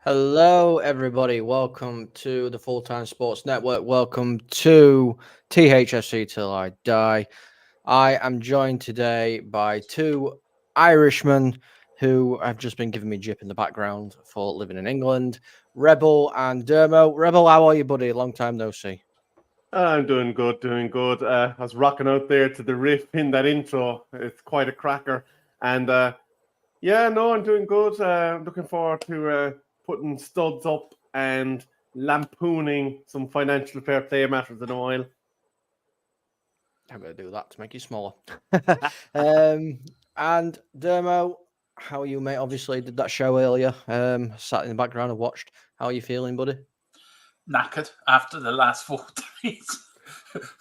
Hello, everybody. Welcome to the Full Time Sports Network. Welcome to THFC Till I Die. I am joined today by two Irishmen who have just been giving me jip in the background for living in England. Rebel and Dermo. Rebel, how are you, buddy? Long time no see. I'm doing good, doing good. I was rocking out there to the riff in that intro. It's quite a cracker. And yeah, no, I'm doing good. Looking forward to putting studs up and lampooning some financial fair play matters in a while. I'm going to do that to make you smaller. And Dermo, how are you, mate? Obviously, did that show earlier. Sat in the background and watched. How are you feeling, buddy? Knackered after the last 4 days.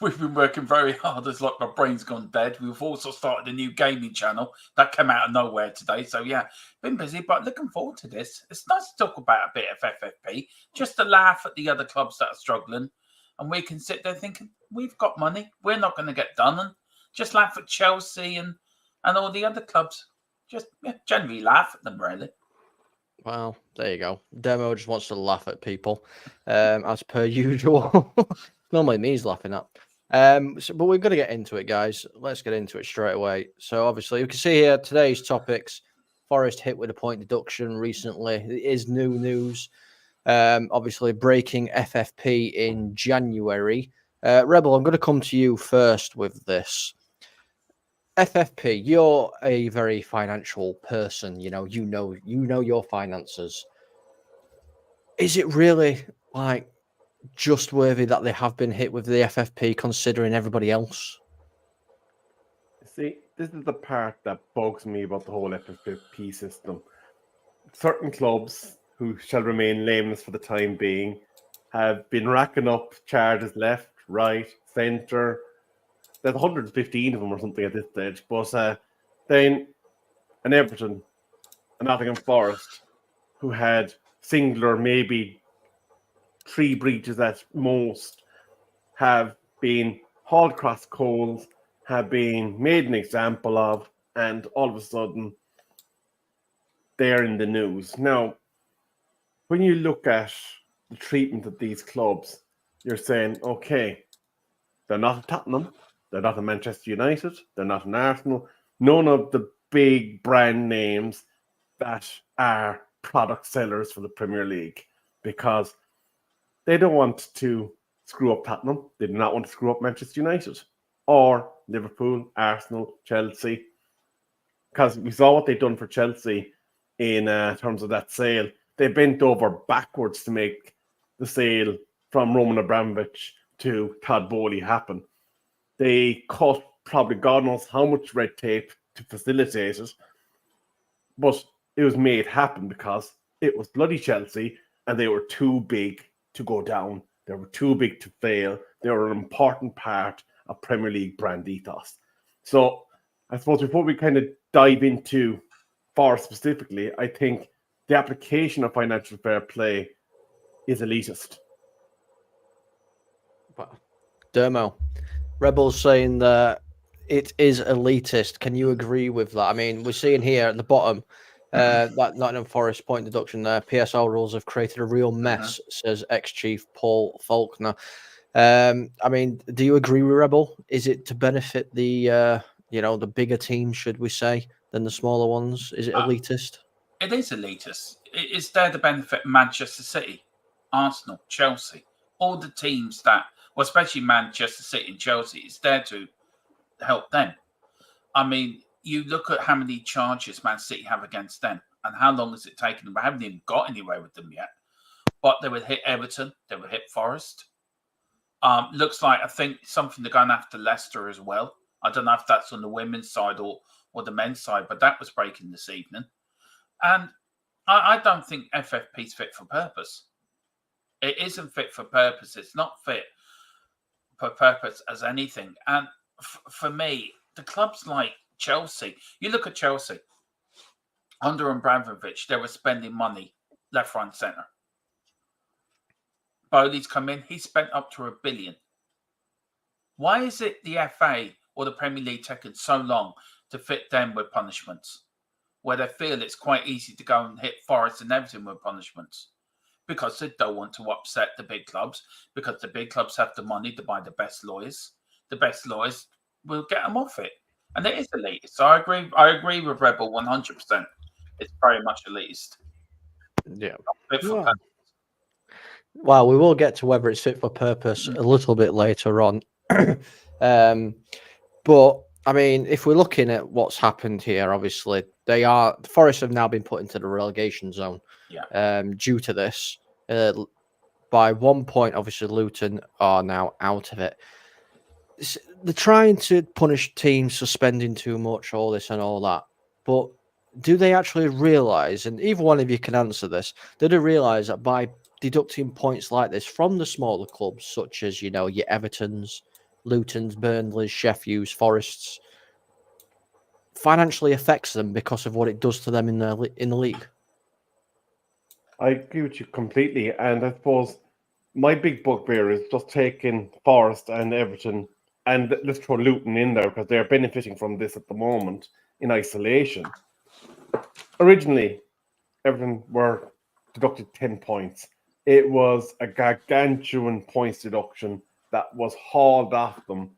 We've been working very hard. It's like my brain's gone dead. We've also started a new gaming channel that came out of nowhere today. So yeah, been busy, but looking forward to this. It's nice to talk about a bit of FFP, just to laugh at the other clubs that are struggling. And we can sit there thinking, we've got money. We're not going to get done. And just laugh at Chelsea and all the other clubs. Just generally laugh at them, really. Well, there you go. Demo just wants to laugh at people, as per usual. Normally me he's laughing at. But we've got to get into it, guys. Let's get into it straight away. So obviously, you can see here today's topics. Forest hit with a point deduction recently. It is new news. Obviously, breaking FFP in January. Rebel, I'm going to come to you first with this. FFP, you're a very financial person. You know your finances. Is it really like just worthy that they have been hit with the FFP, considering everybody else? See, this is the part that bugs me about the whole FFP system. Certain clubs, who shall remain nameless for the time being, have been racking up charges left, right, centre. There's 115 of them or something at this stage. But then an Everton, a Nottingham Forest, who had singular, maybe 3 breaches at most, have been hauled across coals, have been made an example of, and all of a sudden they're in the news. Now, when you look at the treatment of these clubs, you're saying, okay, they're not a Tottenham, they're not a Manchester United, they're not an Arsenal, none of the big brand names that are product sellers for the Premier League, because they don't want to screw up Tottenham, they do not want to screw up Manchester United, or Liverpool, Arsenal, Chelsea, because we saw what they've done for Chelsea in terms of that sale. They bent over backwards to make the sale from Roman Abramovich to Todd Bowley happen. They cut probably God knows how much red tape to facilitate it, but it was made happen because it was bloody Chelsea and they were too big to go down. They were too big to fail. They were an important part of Premier League brand ethos. So I suppose before we kind of dive into Forest specifically, I think the application of financial fair play is elitist. Well, Dermo, Rebel's saying that it is elitist. Can you agree with that? I mean, we're seeing here at the bottom that Nottingham Forest point deduction there. PSL rules have created a real mess, says ex-chief Paul Faulkner. I mean, do you agree with Rebel? Is it to benefit the the bigger teams, should we say, than the smaller ones? Is it elitist? It is elitist. It's there to benefit Manchester City, Arsenal, Chelsea, all the teams that, well, especially Manchester City and Chelsea, it's there to help them. I mean, you look at how many charges Man City have against them and how long has it taken them. We haven't even got anywhere with them yet. But they would hit Everton, they would hit Forest. Looks like, I think, something they're going after Leicester as well. I don't know if that's on the women's side or the men's side, but that was breaking this evening. And I don't think FFP is fit for purpose. It isn't fit for purpose. It's not fit for purpose as anything. And for me, the clubs like Chelsea, you look at Chelsea, under Abramovich, they were spending money left, right, and centre. Bowley's come in, he spent up to $1 billion. Why is it the FA or the Premier League taking so long to fit them with punishments, where they feel it's quite easy to go and hit Forest and Everton with punishments? because they don't want to upset the big clubs, because the big clubs have the money to buy the best lawyers. The best lawyers will get them off it. And it is elitist. So I agree with Rebel 100%. It's very much elitist. Yeah. Fit for Yeah. purpose. Well, we will get to whether it's fit for purpose a little bit later on. But I mean, if we're looking at what's happened here, obviously the Forest have now been put into the relegation zone. Yeah. Due to this, by 1 point, obviously Luton are now out of it. They're trying to punish teams suspending too much, all this and all that. But do they actually realise, and either one of you can answer this, do they realise that by deducting points like this from the smaller clubs, such as, your Evertons, Lutons, Burnleys, Sheffields, Forests, financially affects them because of what it does to them in the league? I agree with you completely. And I suppose my big bugbear is just taking Forest and Everton, and let's throw Luton in there because they're benefiting from this at the moment in isolation. Originally, Everton were deducted 10 points. It was a gargantuan points deduction that was hauled off them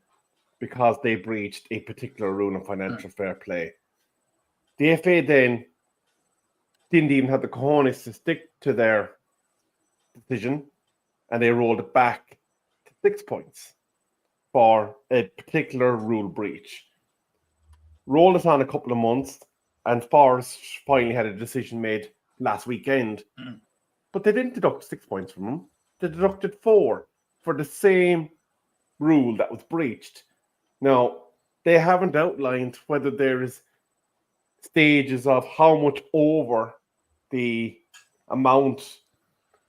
because they breached a particular rule of financial fair play. The FA then didn't even have the cojones to stick to their decision, and they rolled it back to 6 points for a particular rule breach. Rolled it on a couple of months, and Forest finally had a decision made last weekend. But they didn't deduct 6 points from them. They deducted 4 for the same rule that was breached. Now, they haven't outlined whether there is stages of how much over the amount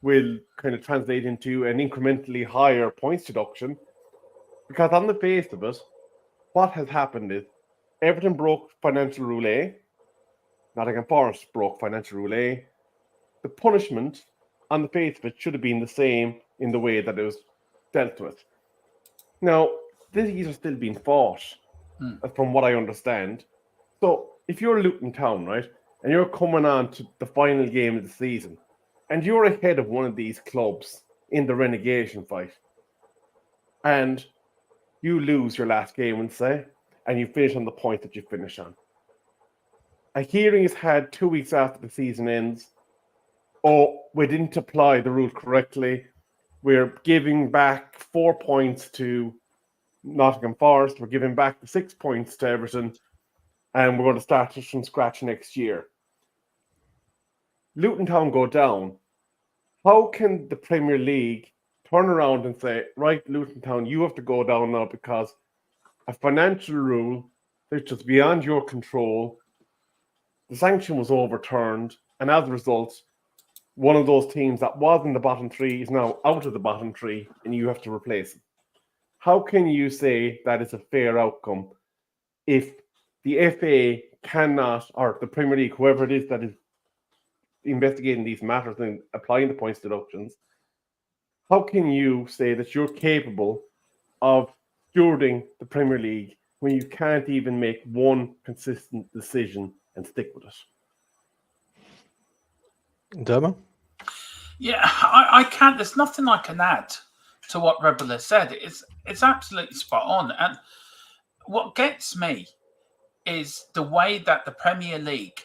will kind of translate into an incrementally higher points deduction. Because on the face of it, what has happened is Everton broke financial rule A, Nottingham Forest broke financial rule A. The punishment on the face of it should have been the same in the way that it was dealt with. Now, these are still being fought, from what I understand. So, if you're Luton Town, right, and you're coming on to the final game of the season, and you're ahead of one of these clubs in the relegation fight, and you lose your last game, and say, and you finish on the point that you finish on. A hearing is had 2 weeks after the season ends. Oh, we didn't apply the rule correctly. We're giving back 4 points to Nottingham Forest. We're giving back the 6 points to Everton. And we're going to start it from scratch next year. Luton Town go down. How can the Premier League turn around and say, right, Luton Town, you have to go down now because a financial rule that's just beyond your control, the sanction was overturned, and as a result, one of those teams that was in the bottom three is now out of the bottom three, and you have to replace it. How can you say that is a fair outcome if the FA cannot, or the Premier League, whoever it is that is investigating these matters and applying the points deductions, how can you say that you're capable of stewarding the Premier League when you can't even make one consistent decision and stick with it? Dermo? Yeah, I can't. There's nothing I can add to what Rebel has said. It's absolutely spot on. And what gets me is the way that the Premier League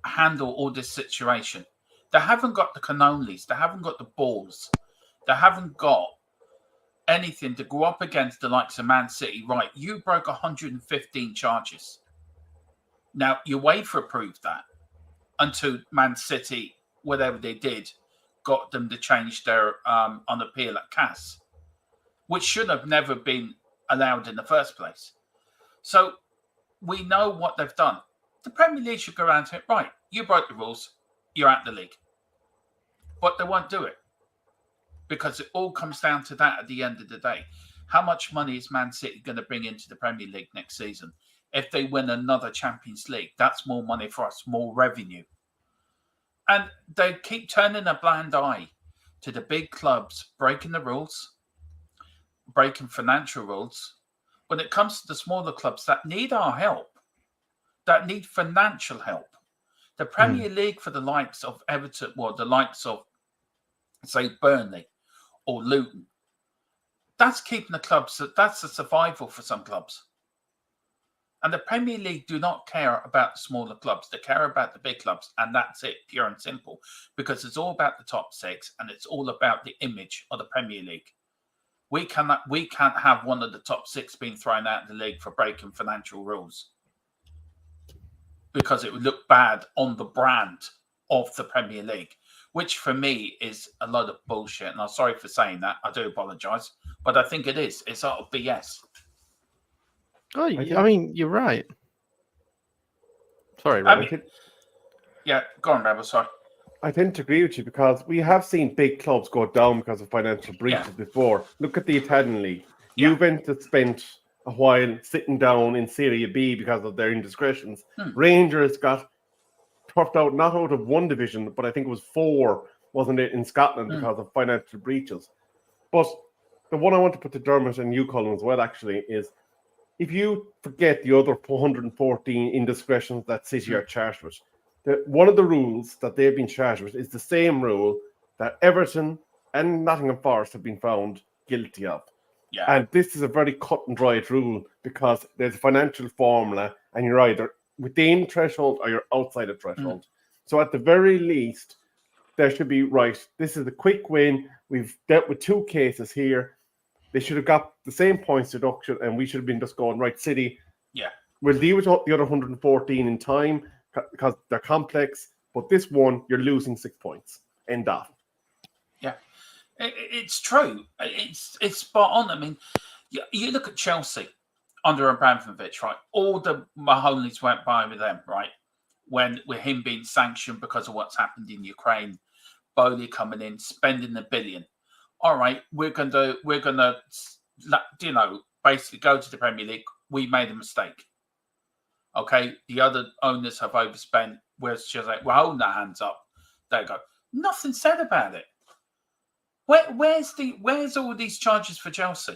handle all this situation. They haven't got the cannolis. They haven't got the balls. They haven't got anything to go up against the likes of Man City. Right, you broke 115 charges. Now, UEFA approved that until Man City, whatever they did, got them to change their on appeal at CAS, which should have never been allowed in the first place. So we know what they've done. The Premier League should go around and say, right, you broke the rules, you're out the league. But they won't do it because it all comes down to that at the end of the day. How much money is Man City going to bring into the Premier League next season? If they win another Champions League, that's more money for us, more revenue. And they keep turning a blind eye to the big clubs breaking the rules, breaking financial rules. When it comes to the smaller clubs that need our help, that need financial help, the Premier League for the likes of Everton, well, the likes of say Burnley or Luton, that's keeping the clubs, that's a survival for some clubs. And the Premier League do not care about the smaller clubs. They care about the big clubs, and that's it, pure and simple, because it's all about the top six, and it's all about the image of the Premier League. We can't have one of the top six being thrown out of the league for breaking financial rules, because it would look bad on the brand of the Premier League, which for me is a load of bullshit. And I'm sorry for saying that. I do apologise, but I think it is. It's sort of BS. Oh, I mean, you're right. Sorry, Rebel. Yeah, go on, Rebel. Sorry. I tend to agree with you because we have seen big clubs go down because of financial breaches before. Look at the Italian league. Juventus spent a while sitting down in Serie B because of their indiscretions. Rangers got turfed out, not out of one division, but I think it was 4, wasn't it, in Scotland because of financial breaches. But the one I want to put to Dermot and you, Colin, as well, actually, is if you forget the other 114 indiscretions that City are charged with, one of the rules that they've been charged with is the same rule that Everton and Nottingham Forest have been found guilty of. Yeah. And this is a very cut and dried rule because there's a financial formula and you're either within threshold or you're outside of threshold. So at the very least, there should be, right, this is a quick win. We've dealt with 2 cases here. They should have got the same points deduction and we should have been just going, right, City, we'll deal with the other 114 in time because they're complex, but this one, you're losing 6 points. End of. Yeah, it's true. It's spot on. I mean, you look at Chelsea under Abramovich, right? All the Mahoney's went by with them, right? With him being sanctioned because of what's happened in Ukraine, Bowley coming in, spending $1 billion. All right, we're gonna, basically go to the Premier League. We made a mistake. Okay, the other owners have overspent. Where's just like, we're holding our hands up. There you go. Nothing said about it. Where's all these charges for Chelsea?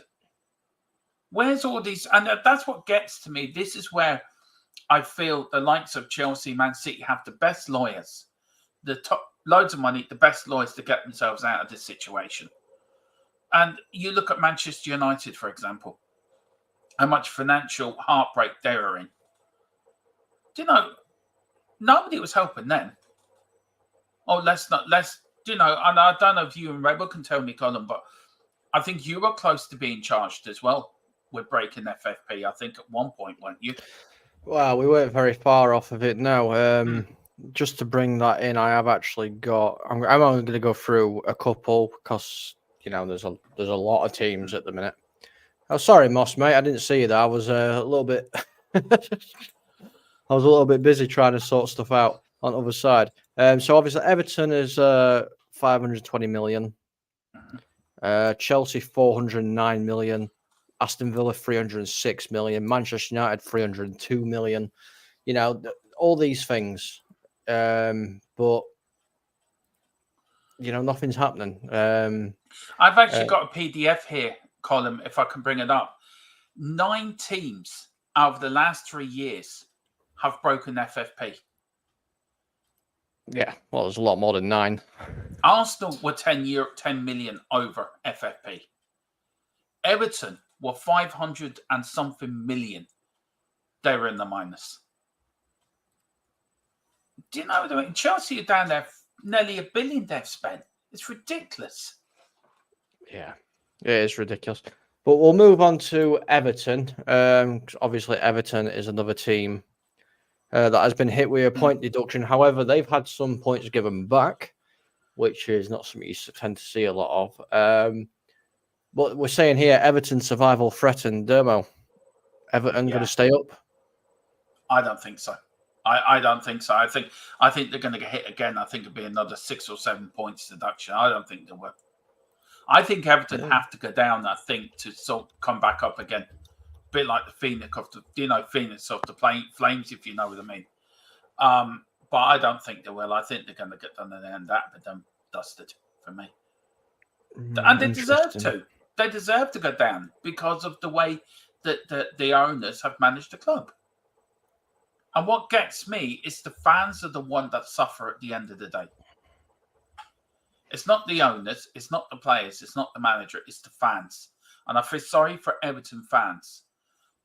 Where's all these? And that's what gets to me. This is where I feel the likes of Chelsea, Man City have the best lawyers, the top loads of money, the best lawyers to get themselves out of this situation. And you look at Manchester United, for example, how much financial heartbreak they were in. Do you know, nobody was helping them. Oh, and I don't know if you and Rebel can tell me, Colin, but I think you were close to being charged as well with breaking FFP, I think at one point, weren't you? Well, we weren't very far off of it now. Just to bring that in, I have actually got, I'm only going to go through a couple because, there's a lot of teams at the minute. Oh, sorry, Moss, mate. I didn't see you there. I was a little bit... I was a little bit busy trying to sort stuff out on the other side. So obviously Everton is 520 million. Chelsea 409 million. Aston Villa 306 million. Manchester United 302 million. All these things. But nothing's happening. I've actually got a PDF here, Colin, if I can bring it up. 9 teams over the last 3 years have broken FFP. Yeah, well, there's a lot more than 9. Arsenal were 10 million over FFP. Everton were 500 and something million. They were in the minus. Do you know what I mean? Chelsea are down there, nearly $1 billion they've spent. It's ridiculous. Yeah, it is ridiculous. But we'll move on to Everton. Obviously, Everton is another team that has been hit with a point deduction. However, they've had some points given back, which is not something you tend to see a lot of. But we're saying here, Everton survival threatened. Dermo, Everton going to stay up? I don't think so. I don't think so. I think they're going to get hit again. I think it'll be another 6 or 7 points deduction. I don't think they will. I think Everton have to go down, I think, to sort of come back up again. A bit like the Phoenix of the Flames, if you know what I mean. But I don't think they will. I think they're going to get done and that, but then dusted for me. And they deserve to. They deserve to go down because of the way that the owners have managed the club. And what gets me is the fans are the one that suffer at the end of the day. It's not the owners, it's not the players, it's not the manager, it's the fans. And I feel sorry for Everton fans,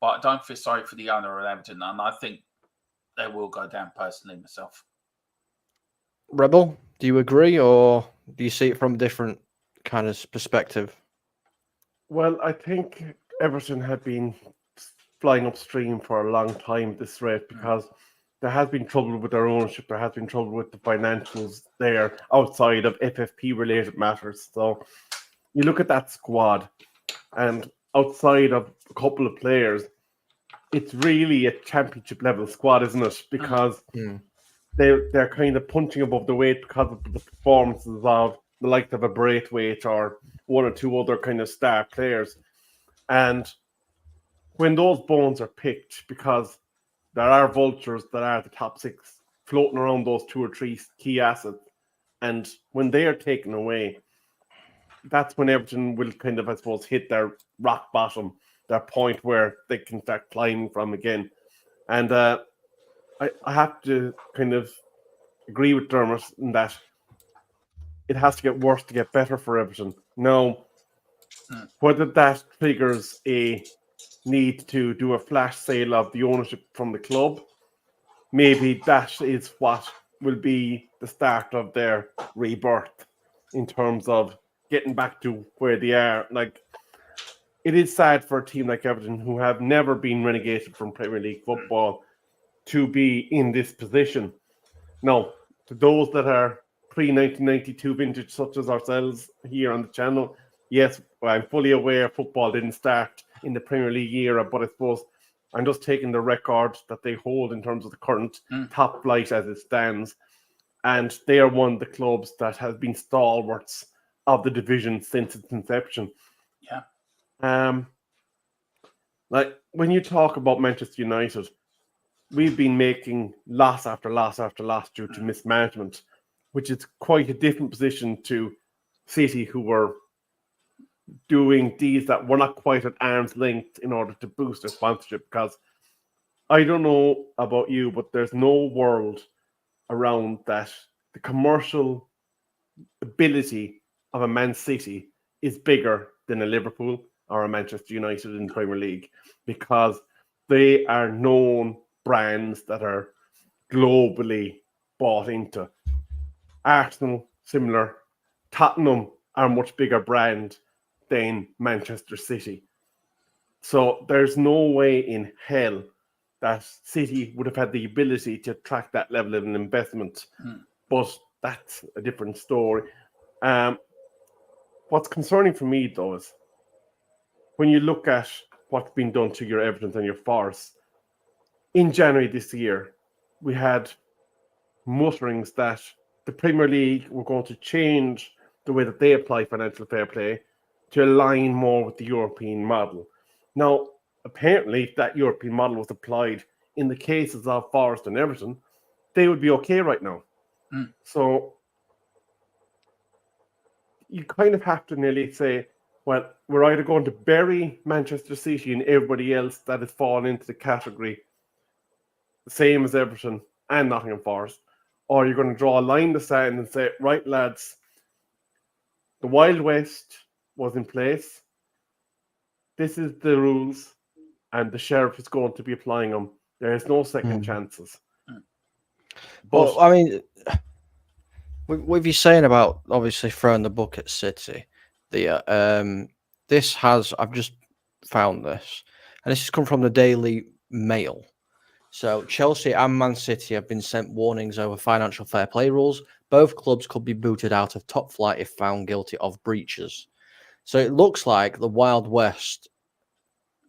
but I don't feel sorry for the owner of Everton. And I think they will go down personally myself. Rebel, do you agree, or do you see it from a different kind of perspective? Well, I think Everton had been flying upstream for a long time at this rate because there has been trouble with their ownership. There has been trouble with the financials there outside of FFP related matters. So you look at that squad, and outside of a couple of players, it's really a championship level squad, isn't it? Because they're kind of punching above the weight because of the performances of the likes of a Braithwaite or one or two other kind of star players. And when those bones are picked, because there are vultures that are the top six floating around those two or three key assets, and when they are taken away, that's when Everton will kind of, I suppose, hit their rock bottom, their point where they can start climbing from again. And I have to kind of agree with Dermot in that it has to get worse to get better for Everton. Now, whether that triggers a need to do a flash sale of the ownership from the club, maybe that is what will be the start of their rebirth in terms of getting back to where they are. Like, it is sad for a team like Everton, who have never been relegated from Premier League football, to be in this position. Now, to those that are pre-1992 vintage, such as ourselves here on the channel, yes, I'm fully aware football didn't start in the Premier League era, but I suppose I'm just taking the record that they hold in terms of the current top flight as it stands. And they are one of the clubs that has been stalwarts of the division since its inception. Yeah. Like, when you talk about Manchester United, we've been making loss after loss after loss due to mismanagement, which is quite a different position to City, who were doing deals that were not quite at arm's length in order to boost their sponsorship. Because I don't know about you, but there's no world around that the commercial ability of a Man City is bigger than a Liverpool or a Manchester United in the Premier League, because they are known brands that are globally bought into. Arsenal, similar. Tottenham are a much bigger brand than Manchester City. So there's no way in hell that City would have had the ability to attract that level of an investment. But that's a different story. What's concerning for me, though, is when you look at what's been done to your Everton and your Forest, in January this year, we had mutterings that the Premier League were going to change the way that they apply financial fair play to align more with the European model. Now, apparently, if that European model was applied in the cases of Forest and Everton, they would be okay right now. So you kind of have to nearly say, well, we're either going to bury Manchester City and everybody else that has fallen into the category, the same as Everton and Nottingham Forest, or you're going to draw a line in the sand and say, right, lads, the Wild West was in place. This is the rules, and the sheriff is going to be applying them. There is no second chances. But I mean, with you saying about obviously throwing the book at City, this has, I've just found this, and this has come from the Daily Mail. So Chelsea and Man City have been sent warnings over financial fair play rules. Both clubs could be booted out of top flight if found guilty of breaches. So it looks like the Wild West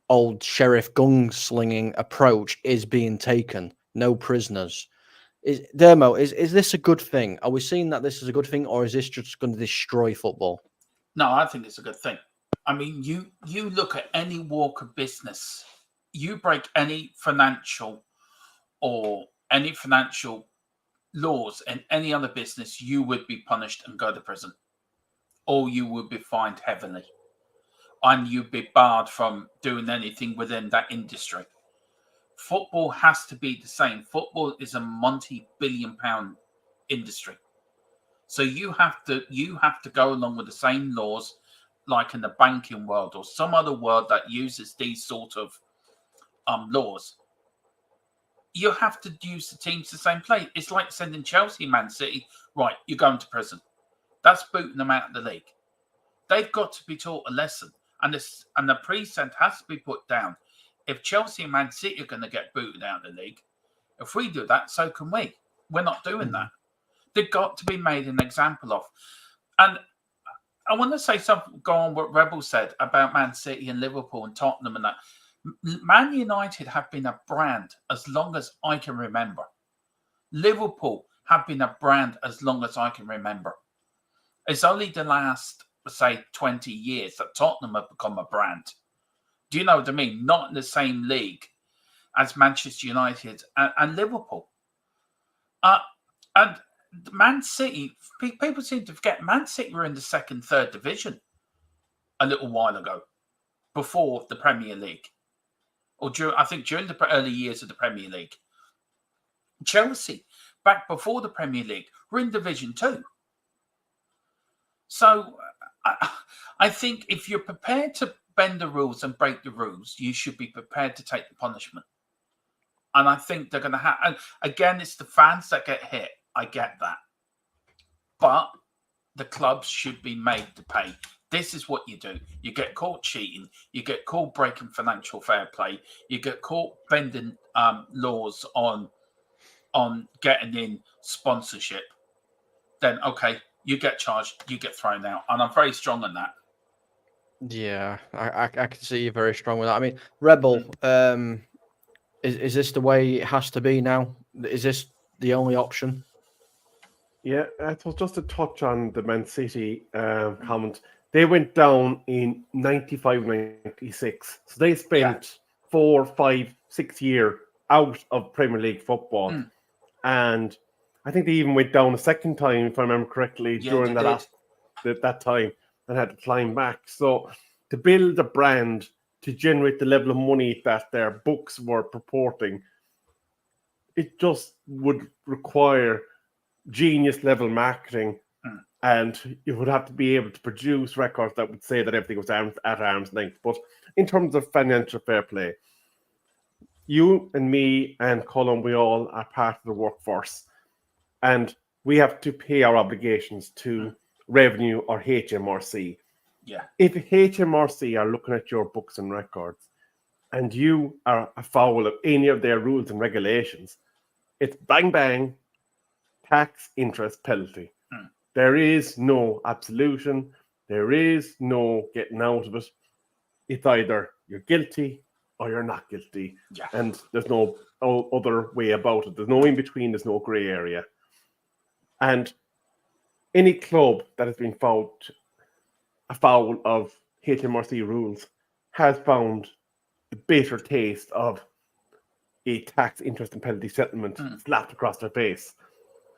old sheriff gunslinging approach is being taken. No prisoners. Is this a good thing? Are we seeing that this is a good thing, or is this just going to destroy football? No, I think it's a good thing. I mean, you look at any walk of business, you break any financial laws in any other business, you would be punished and go to prison, or you would be fined heavily, and you'd be barred from doing anything within that industry. Football has to be the same. Football is a multi-billion-pound industry. So you have to go along with the same laws, like in the banking world or some other world that uses these sort of laws. You have to use the teams the same play. It's like sending Chelsea, Man City, right, you're going to prison. That's booting them out of the league. They've got to be taught a lesson. And the precedent has to be put down. If Chelsea and Man City are going to get booted out of the league, if we do that, so can we. We're not doing that. They've got to be made an example of. And I want to say something, go on what Rebel said about Man City and Liverpool and Tottenham and that. Man United have been a brand as long as I can remember. Liverpool have been a brand as long as I can remember. It's only the last, say, 20 years that Tottenham have become a brand. Do you know what I mean? Not in the same league as Manchester United and Liverpool. And Man City, people seem to forget, Man City were in the second, third division a little while ago, before the Premier League. Or during the early years of the Premier League. Chelsea, back before the Premier League, were in Division 2. So I think if you're prepared to bend the rules and break the rules, you should be prepared to take the punishment. And I think they're going to have... And again, it's the fans that get hit. I get that. But the clubs should be made to pay. This is what you do. You get caught cheating. You get caught breaking financial fair play. You get caught bending laws on getting in sponsorship. Then, okay, you get charged. You get thrown out. And I'm very strong on that. Yeah, I can see you're very strong with that. I mean, Rebel, is this the way it has to be now? Is this the only option? Yeah, I thought just to touch on the Man City comment. They went down in 95, 96. So they spent 4, 5, 6 years out of Premier League football. And I think they even went down a second time, if I remember correctly, during that time and had to climb back. So to build a brand, to generate the level of money that their books were purporting, it just would require genius level marketing. And you would have to be able to produce records that would say that everything was at arm's length. But in terms of financial fair play, you and me and Colin, we all are part of the workforce. And we have to pay our obligations to revenue or HMRC. Yeah. If HMRC are looking at your books and records and you are afoul of any of their rules and regulations, it's bang, bang, tax, interest, penalty. There is no absolution. There is no getting out of it. It's either you're guilty or you're not guilty. Yeah. And there's no other way about it. There's no in between. There's no grey area. And any club that has been found afoul of HMRC rules has found the bitter taste of a tax, interest, and penalty settlement slapped across their face.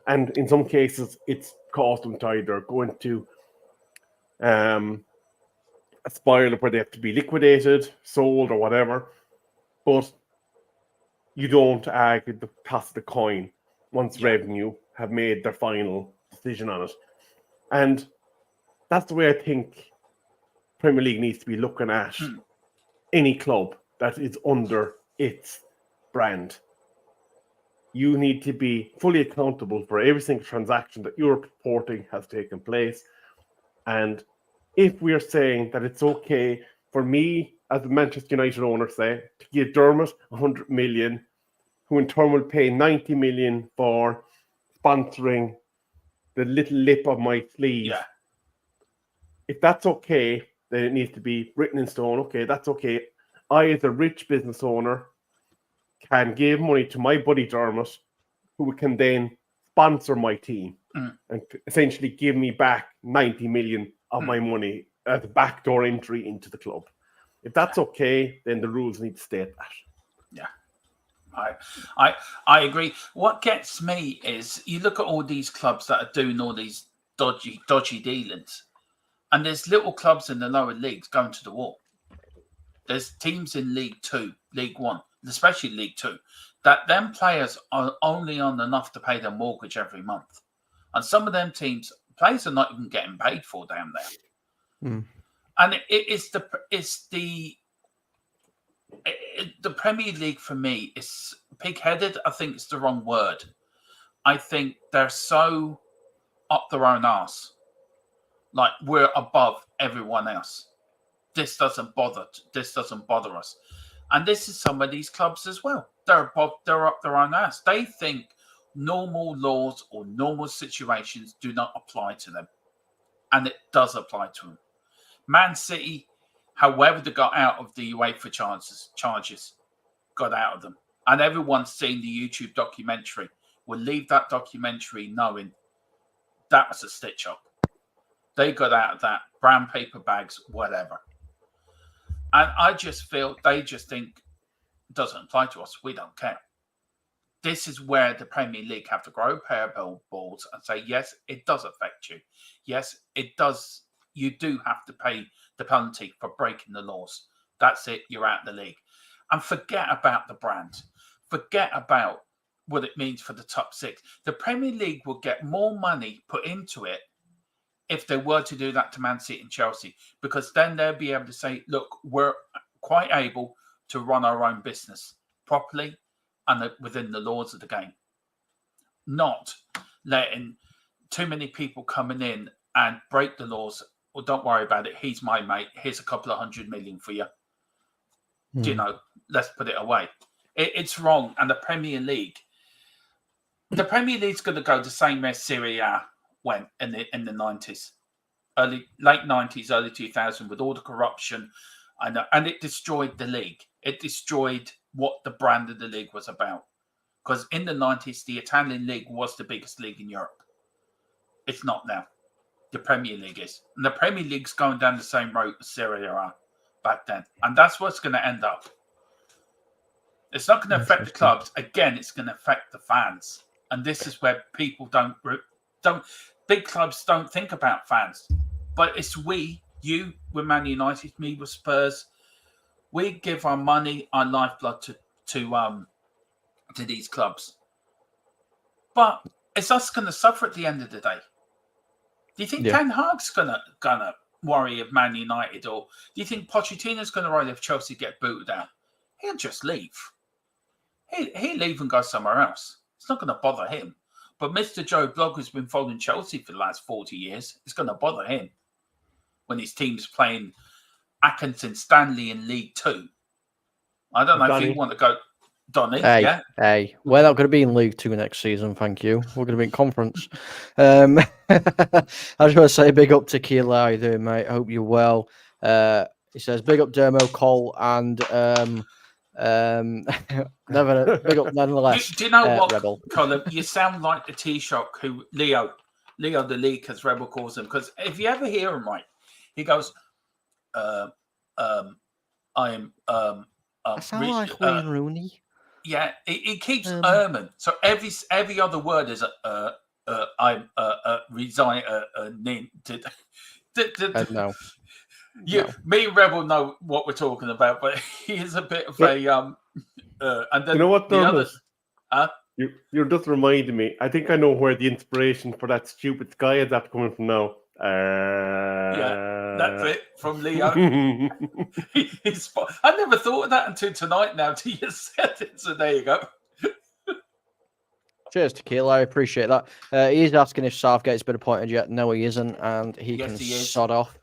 And in some cases, it's caused them to either go into a spiral where they have to be liquidated, sold, or whatever. But you don't argue the toss of the coin once revenue have made their final decision on it. And that's the way I think Premier League needs to be looking at any club that is under its brand. You need to be fully accountable for every single transaction that you're reporting has taken place. And if we're saying that it's okay for me, as a Manchester United owner, say, to give Dermot 100 million, who in turn will pay 90 million for sponsoring the little lip of my sleeve. If that's okay, then it needs to be written in stone. Okay, that's okay. I, as a rich business owner, can give money to my buddy Dermot, who can then sponsor my team and essentially give me back 90 million of my money as a backdoor entry into the club. If that's okay, then the rules need to state that. Yeah. I agree. What gets me is you look at all these clubs that are doing all these dodgy dealings, and there's little clubs in the lower leagues going to the wall. There's teams in League 2, League 1, especially League 2, that them players are only on enough to pay their mortgage every month. And some of them teams Players are not even getting paid for down there. Mm. And the Premier League for me is pig-headed. I think it's the wrong word. I think they're so up their own arse. Like, we're above everyone else. This doesn't bother us. And this is some of these clubs as well. They're up their own ass. They think normal laws or normal situations do not apply to them. And it does apply to them. Man City, however they got out of the UEFA charges, got out of them. And everyone's seen the YouTube documentary. We'll leave that documentary knowing that was a stitch-up. They got out of that. Brown paper bags, whatever. And I just feel they just think it doesn't apply to us. We don't care. This is where the Premier League have to grow a pair of balls and say, yes, it does affect you. Yes, it does. You do have to pay the penalty for breaking the laws. That's it. You're out of the league. And forget about the brand. Forget about what it means for the top six. The Premier League will get more money put into it if they were to do that to Man City and Chelsea, because then they'll be able to say, look, we're quite able to run our own business properly and within the laws of the game. Not letting too many people coming in and break the laws. Well, don't worry about it. He's my mate. Here's a couple of 100 million for you. You know, let's put it away. It's wrong. And the Premier League's going to go the same as Serie A went in the 90s, late 90s, early 2000s, with all the corruption, and it destroyed the league. It destroyed what the brand of the league was about. Because in the 90s, the Italian league was the biggest league in Europe. It's not now. The Premier League is. And the Premier League's going down the same road as Serie A back then. And that's what's going to end up. It's not going to affect the clubs. Again, it's going to affect the fans. And this is where people don't big clubs don't think about fans. But it's you with Man United, me with Spurs. We give our money, our lifeblood to these clubs. But is us going to suffer at the end of the day? Do you think Ten Hag's gonna worry if Man United, or do you think Pochettino's going to worry if Chelsea get booted out? He'll just leave. He'll leave and go somewhere else. It's not going to bother him. But Mr. Joe Blogg, who's been following Chelsea for the last 40 years, it's going to bother him when his team's playing Atkinson Stanley in League Two. I don't know if you want to go, Donny. Hey, we're not going to be in League Two next season, thank you. We're going to be in Conference. I just want to say big up to Keela. How you doing, mate? Hope you're well. He says big up Dermo, Cole, and never big up nonetheless. Do you know what, Rebel? Colin? You sound like the T-Shock who Leo the League, as Rebel calls him. Because if you ever hear him right, he goes, I am I sound like Wayne Rooney. Yeah, he keeps erming. So every other word is I'm resign No. Me and Rebel know what we're talking about, but he is a bit of a and then you know what, the others, you're just reminding me. I think I know where the inspiration for that stupid Sky is after coming from now. Yeah, that's it from Leo. I never thought of that until tonight. Now, till you said it, so there you go. Cheers, Tequila. I appreciate that. He is asking if Southgate's been appointed yet. No, he isn't, and he can sod off.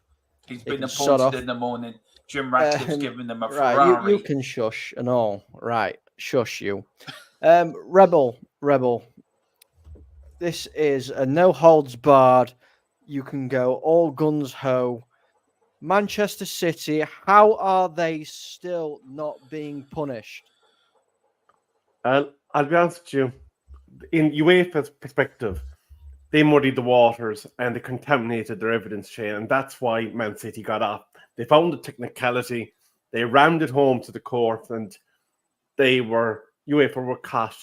He's been appointed in the morning. Jim Ratcliffe's giving them a Ferrari. Right, you can shush and all. Right, shush you. Rebel. This is a no holds barred. You can go all guns ho. Manchester City, how are they still not being punished? I'll be honest with you. In UEFA's perspective, they muddied the waters and they contaminated their evidence chain, and that's why Man City got off. They found a technicality, they rammed it home to the court, and UEFA were caught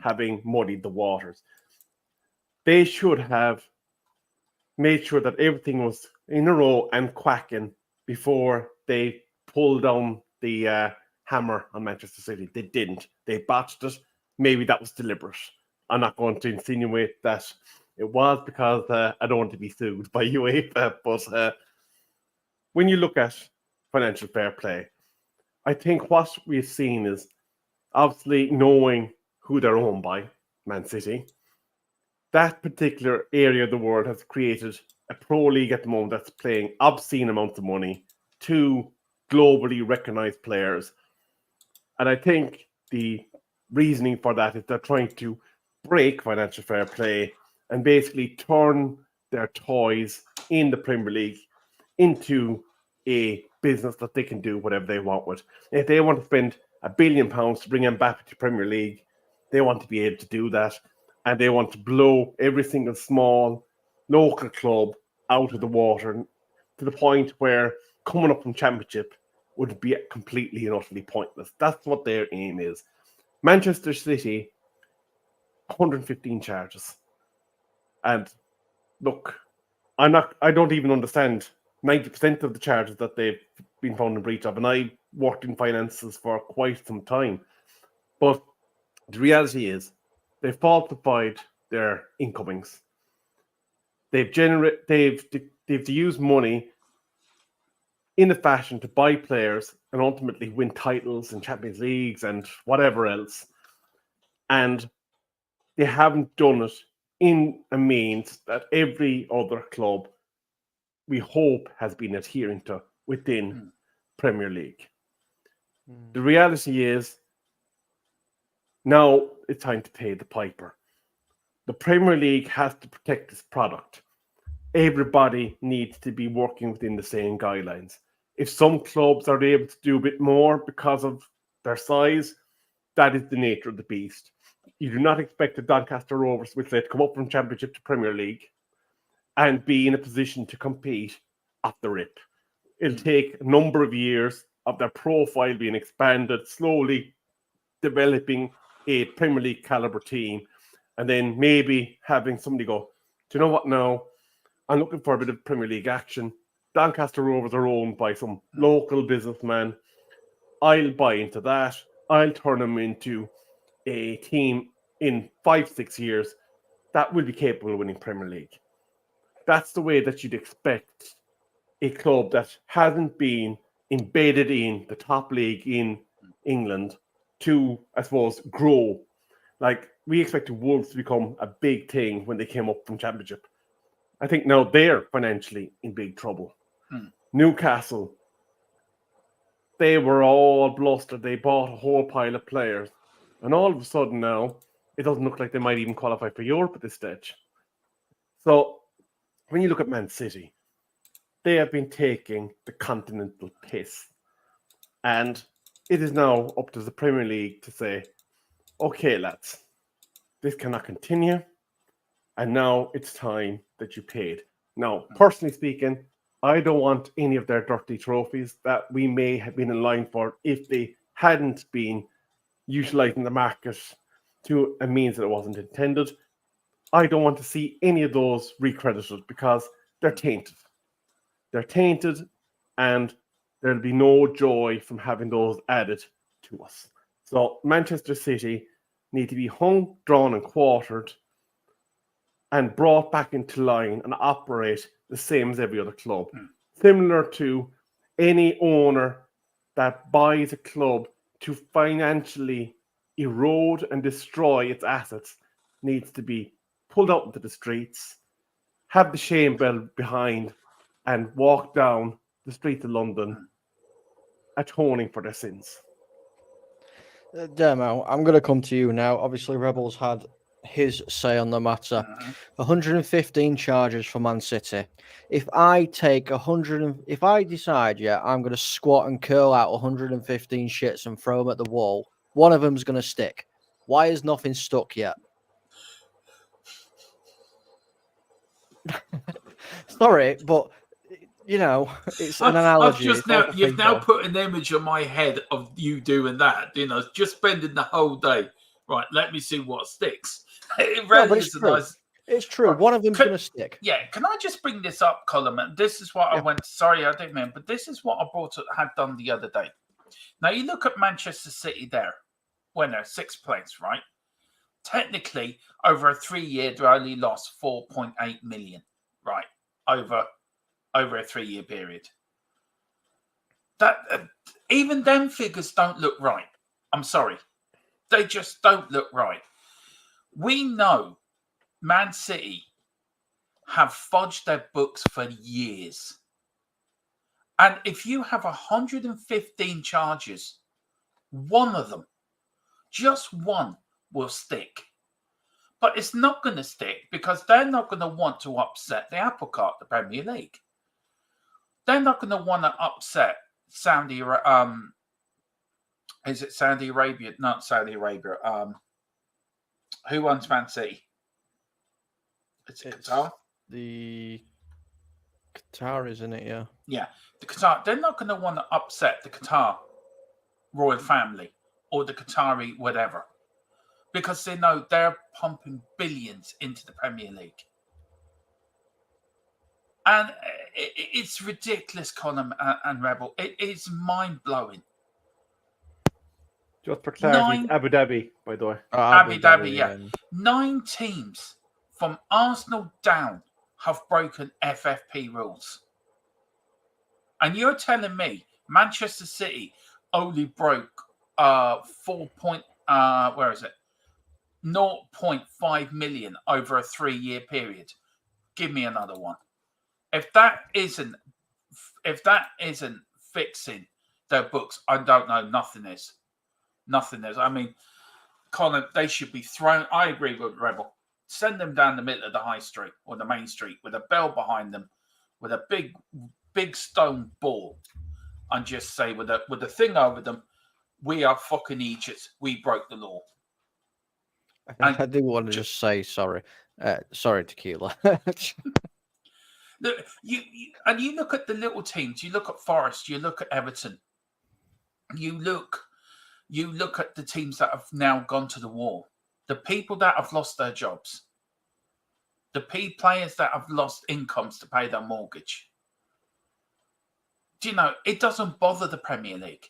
having muddied the waters. They should have made sure that everything was in a row and quacking before they pulled down the hammer on Manchester City. They didn't. They botched it. Maybe that was deliberate. I'm not going to insinuate that It was because I don't want to be sued by UEFA. But when you look at financial fair play, I think what we've seen is obviously knowing who they're owned by, Man City. That particular area of the world has created a pro league at the moment that's playing obscene amounts of money to globally recognized players. And I think the reasoning for that is they're trying to break financial fair play and basically turn their toys in the Premier League into a business that they can do whatever they want with. If they want to spend £1 billion to bring Mbappe to Premier League, they want to be able to do that. And they want to blow every single small local club out of the water to the point where coming up from Championship would be completely and utterly pointless. That's what their aim is. Manchester City, 115 charges. And look, I don't even understand 90% of the charges that they've been found in breach of. And I worked in finances for quite some time. But the reality is, they've falsified their incomings. They've used money in a fashion to buy players and ultimately win titles and Champions Leagues and whatever else. And they haven't done it in a means that every other club, we hope, has been adhering to within Premier League. The reality is, now it's time to pay the piper. The Premier League has to protect its product. Everybody needs to be working within the same guidelines. If some clubs are able to do a bit more because of their size, that is the nature of the beast. You do not expect the Doncaster Rovers, which they come up from Championship to Premier League, and be in a position to compete at the rip. It'll take a number of years of their profile being expanded, slowly developing a Premier League caliber team, and then maybe having somebody go, do you know what now? I'm looking for a bit of Premier League action. Doncaster Rovers are owned by some local businessman. I'll buy into that. I'll turn them into a team in 5-6 years that will be capable of winning Premier League. That's the way that you'd expect a club that hasn't been embedded in the top league in England to, I suppose, grow. Like, we expected Wolves to become a big thing when they came up from Championship. I think now they're financially in big trouble. Newcastle, they were all blustered. They bought a whole pile of players. And all of a sudden now, it doesn't look like they might even qualify for Europe at this stage. So when you look at Man City, they have been taking the continental piss. And it is now up to the Premier League to say, okay, lads, this cannot continue. And now it's time that you paid. Now, personally speaking, I don't want any of their dirty trophies that we may have been in line for if they hadn't been utilising the market to a means that it wasn't intended. I don't want to see any of those recredited because they're tainted. They're tainted, and there'll be no joy from having those added to us. So Manchester City need to be hung, drawn, and quartered and brought back into line and operate the same as every other club. Similar to any owner that buys a club to financially erode and destroy its assets needs to be pulled out into the streets, have the shame bell behind, and walk down the streets of London atoning for their sins. Demo, I'm going to come to you now. Obviously, Rebels had his say on the matter. 115 charges for Man City. If I take if I decide, I'm going to squat and curl out 115 shits and throw them at the wall, one of them's going to stick. Why has nothing stuck yet? Sorry, but it's an analogy. You've now put an image in my head of you doing that. Just spending the whole day. Right, let me see what sticks. It really is true. nice. It's true. Right. One of them's going to stick. Yeah. Can I just bring this up, Colin? This is what I went. Sorry, I didn't mean, but this is what I had done the other day. Now you look at Manchester City there, when they're 6th place, right? technically, over a 3-year, they only lost 4.8 million, right? Over a 3-year period. That even them figures don't look right. I'm sorry, they just don't look right. We know Man City have fudged their books for years, and if you have 115 charges, one of them, just one, will stick. But it's not going to stick because they're not going to want to upset the apple cart, the Premier League. They're not going to want to upset Saudi. Is it Saudi Arabia? Not Saudi Arabia. Who owns Man City? It's Qatar. The Qatar, isn't it? Yeah. Yeah, the Qatar. They're not going to want to upset the Qatar royal family or the Qatari whatever, because they know they're pumping billions into the Premier League. And it's ridiculous, Colin and Rebel. It is mind-blowing. Just for clarity, Abu Dhabi, by the way. Abu Dhabi, yeah. 9 teams from Arsenal down have broken FFP rules. And you're telling me Manchester City only broke 0.5 million over a 3-year period. Give me another one. If that isn't fixing their books, I don't know. Nothing is. I mean, Colin, they should be thrown. I agree with Rebel. Send them down the middle of the high street or the main street with a bell behind them, with a big stone ball, and just say with a thing over them, "We are fucking Egypt. We broke the law." And I do want to just say sorry. Sorry, Tequila. Look, you look at the little teams. You look at Forest. You look at Everton. You look at the teams that have now gone to the wall. The people that have lost their jobs. The players that have lost incomes to pay their mortgage. Do you know, it doesn't bother the Premier League.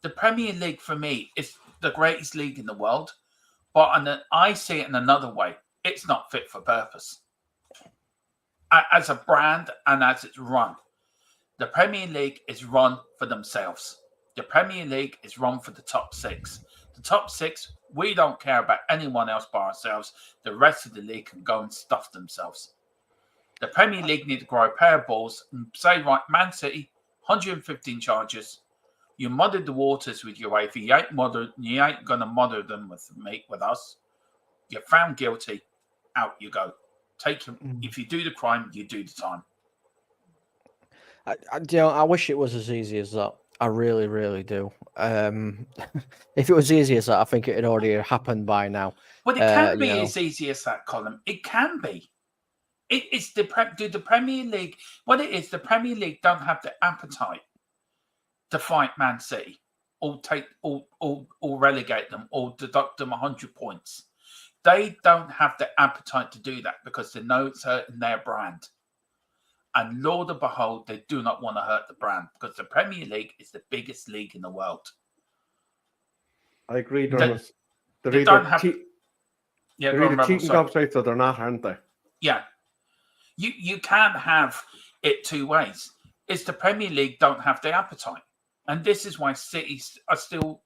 The Premier League, for me, is the greatest league in the world. But I see it in another way. It's not fit for purpose. As a brand and as it's run, the Premier League is run for themselves. The Premier League is run for the top 6. The top 6, we don't care about anyone else but ourselves. The rest of the league can go and stuff themselves. The Premier League need to grow a pair of balls and say, right, Man City, 115 charges. You muddied the waters with UEFA. You ain't going to muddy them with us. You're found guilty. Out you go. Take him. If you do the crime, you do the time. I wish it was as easy as that. I really, really do. If it was easy as that, I think it had already happened by now. But it can be as easy as that, Colin. It can be. It's the Premier League. What it is, the Premier League don't have the appetite to fight Man City, or relegate them, or deduct them 100 points. They don't have the appetite to do that because they know it's hurting their brand. And Lord of behold, they do not want to hurt the brand because the Premier League is the biggest league in the world. I agree, Dermot. They don't have... They're either cheating gobshites or they're not, aren't they? Yeah. You can't have it two ways. It's the Premier League don't have the appetite. And this is why City are still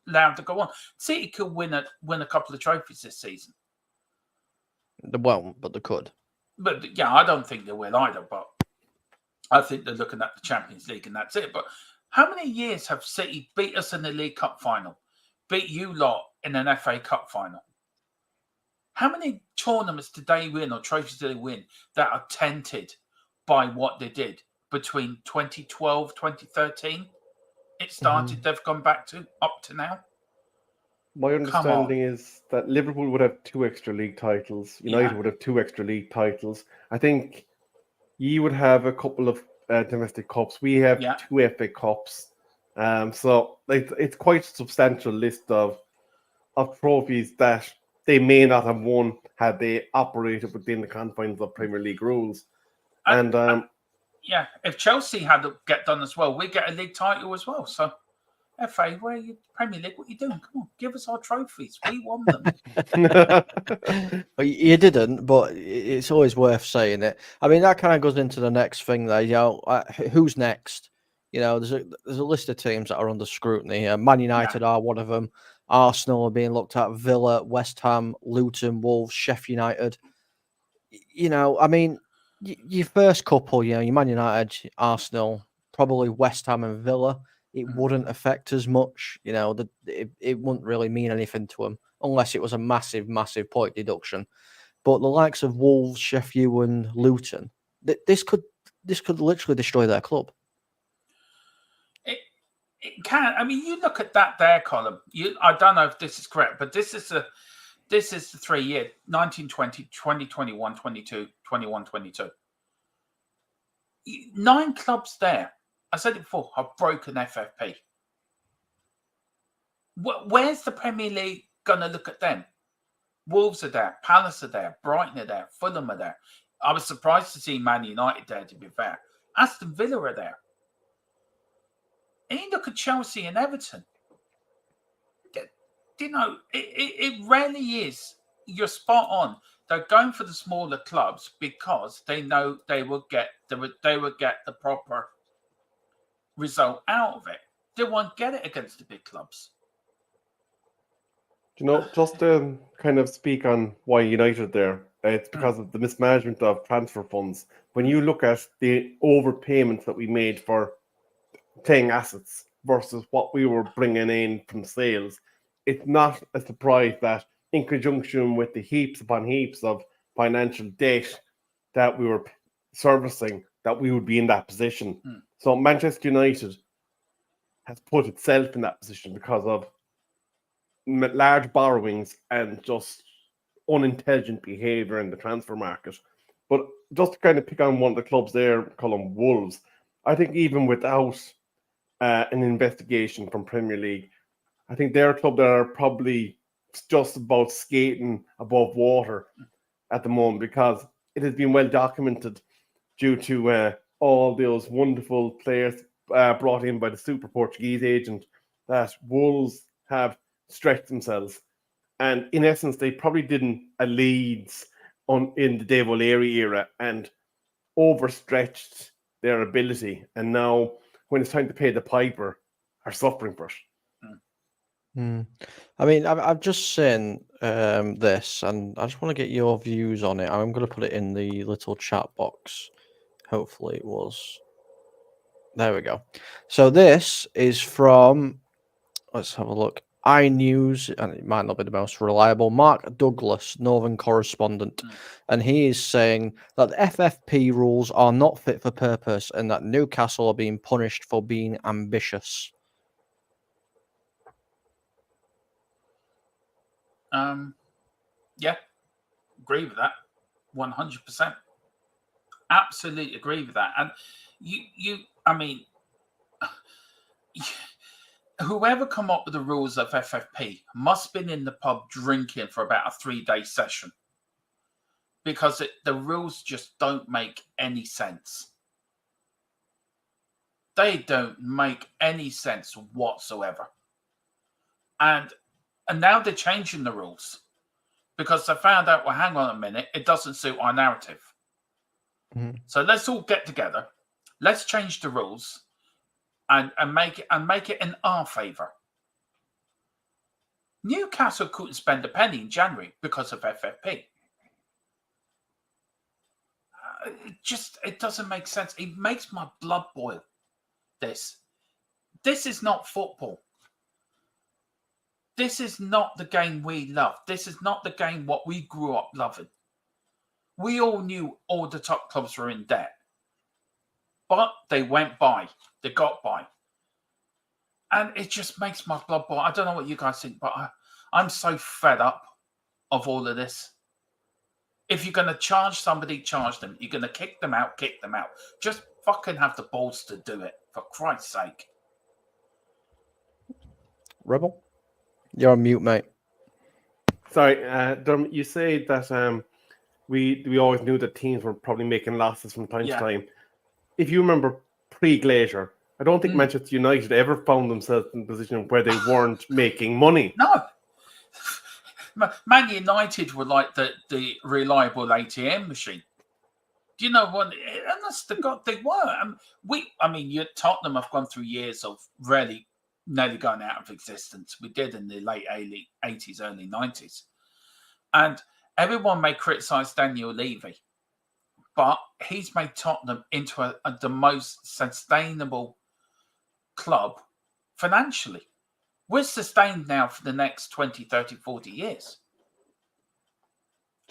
allowed to go on. City could win a couple of trophies this season. They won't, but they could. But yeah, I don't think they will either. But I think they're looking at the Champions League and that's it. But how many years have City beat us in the League Cup final? Beat you lot in an FA Cup final? How many tournaments did they win or trophies did they win that are tainted by what they did between 2012, 2013? It started, they've gone back to up to now. My understanding is that Liverpool would have 2 extra league titles. United would have 2 extra league titles. I think you would have a couple of domestic cups. We have 2 FA Cups. So it's quite a substantial list of trophies that they may not have won had they operated within the confines of Premier League rules. If Chelsea had to get done as well, we get a league title as well. So FA, where are you? Premier League, what are you doing? Come on, give us our trophies. We won them. Well, you didn't, but it's always worth saying it. I mean, that kind of goes into the next thing there. Who's next? There's a list of teams that are under scrutiny. Man United are one of them. Arsenal are being looked at. Villa, West Ham, Luton, Wolves, Sheffield United. I mean, your first couple, your Man United, Arsenal, probably West Ham and Villa, it wouldn't affect as much. It wouldn't really mean anything to them unless it was a massive, massive point deduction. But the likes of Wolves, Sheffield, and Luton, this could literally destroy their club. It can. I mean, you look at that there column. I don't know if this is correct, but this is the 3 year 1920, 2021, 22, 21, 22. 9 clubs there. I said it before. Have broken FFP. Where's the Premier League going to look at them? Wolves are there, Palace are there, Brighton are there, Fulham are there. I was surprised to see Man United there, to be fair. Aston Villa are there. And you look at Chelsea and Everton. It rarely is. You're spot on. They're going for the smaller clubs because they know they will get the proper result out of it. They won't get it against the big clubs. Just to kind of speak on why United there, it's because of the mismanagement of transfer funds. When you look at the overpayments that we made for playing assets versus what we were bringing in from sales, it's not a surprise that in conjunction with the heaps upon heaps of financial debt that we were servicing, that we would be in that position. So Manchester United has put itself in that position because of large borrowings and just unintelligent behaviour in the transfer market. But just to kind of pick on one of the clubs there, call them Wolves, I think even without an investigation from Premier League, I think they're a club that are probably just about skating above water at the moment because it has been well documented due to all those wonderful players brought in by the Super Portuguese agent that Wolves have stretched themselves. And in essence, they probably didn't a Leeds in the Dave O'Leary era and overstretched their ability. And now, when it's time to pay the piper, are suffering for it. I mean, I've just seen this, and I just want to get your views on it. I'm going to put it in the little chat box. Hopefully, it was. There we go. So this is from. Let's have a look. iNews, and it might not be the most reliable. Mark Douglas, Northern correspondent, and he is saying that the FFP rules are not fit for purpose, and that Newcastle are being punished for being ambitious. Yeah, agree with that, 100%. Absolutely agree with that. And I mean, whoever come up with the rules of FFP must have been in the pub drinking for about a 3-day session because the rules just don't make any sense. They don't make any sense whatsoever. And now they're changing the rules because they found out, well, hang on a minute, it doesn't suit our narrative. So let's all get together. Let's change the rules and make it in our favour. Newcastle couldn't spend a penny in January because of FFP. It doesn't make sense. It makes my blood boil. This is not football. This is not the game we love. This is not the game what we grew up loving. We all knew all the top clubs were in debt. But they went by. They got by. And it just makes my blood boil. I don't know what you guys think, but I'm so fed up of all of this. If you're going to charge somebody, charge them. You're going to kick them out, kick them out. Just fucking have the balls to do it, for Christ's sake. Rebel? You're on mute, mate. Sorry, Dermot, you say that we always knew that teams were probably making losses from time to time. If you remember pre-Glacier, I don't think Manchester United ever found themselves in a position where they weren't making money. No. Man United were like the reliable ATM machine. Do you know what? Honest to God, they were. Tottenham have gone through years of really nearly going out of existence. We did in the late 80s, early 90s. And everyone may criticise Daniel Levy, but he's made Tottenham into the most sustainable club financially. We're sustained now for the next 20, 30, 40 years.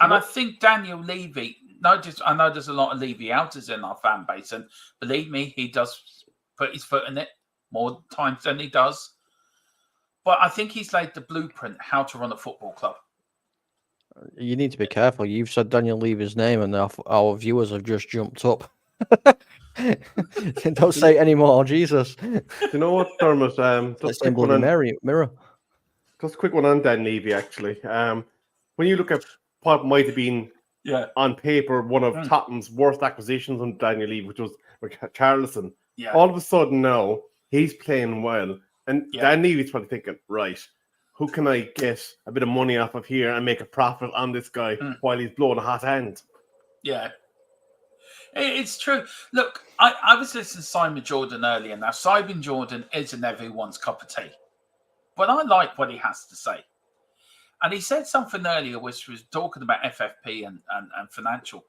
And I think Daniel Levy, I know there's a lot of Levy outers in our fan base, and believe me, he does put his foot in it more times than he does. But I think he's laid the blueprint how to run a football club. You need to be careful. You've said Daniel Levy's name, and our viewers have just jumped up. Don't say it anymore, Jesus. You know what, Dermot? Let's say bloody mirror. Just a quick one on Dan Levy, actually. When you look at what might have been on paper one of Tottenham's worst acquisitions under Daniel Levy, which was Charlison, all of a sudden now he's playing well. And Dan Levy's probably thinking, right, who can I get a bit of money off of here and make a profit on this guy while he's blowing a hot hand? Yeah. It's true. Look, I was listening to Simon Jordan earlier. Now, Simon Jordan isn't everyone's cup of tea. But I like what he has to say. And he said something earlier, which was talking about FFP and financial.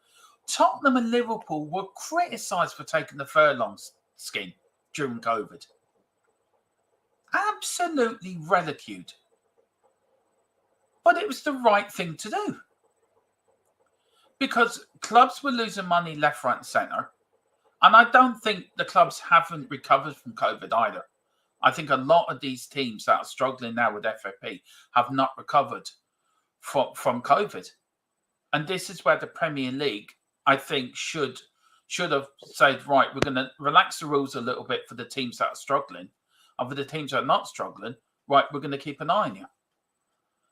Tottenham and Liverpool were criticised for taking the furlong scheme during COVID. Absolutely ridiculed. But it was the right thing to do. Because clubs were losing money left, right and centre. And I don't think the clubs haven't recovered from COVID either. I think a lot of these teams that are struggling now with FFP have not recovered from COVID. And this is where the Premier League, I think, should have said, right, we're going to relax the rules a little bit for the teams that are struggling. And for the teams that are not struggling, right, we're going to keep an eye on you.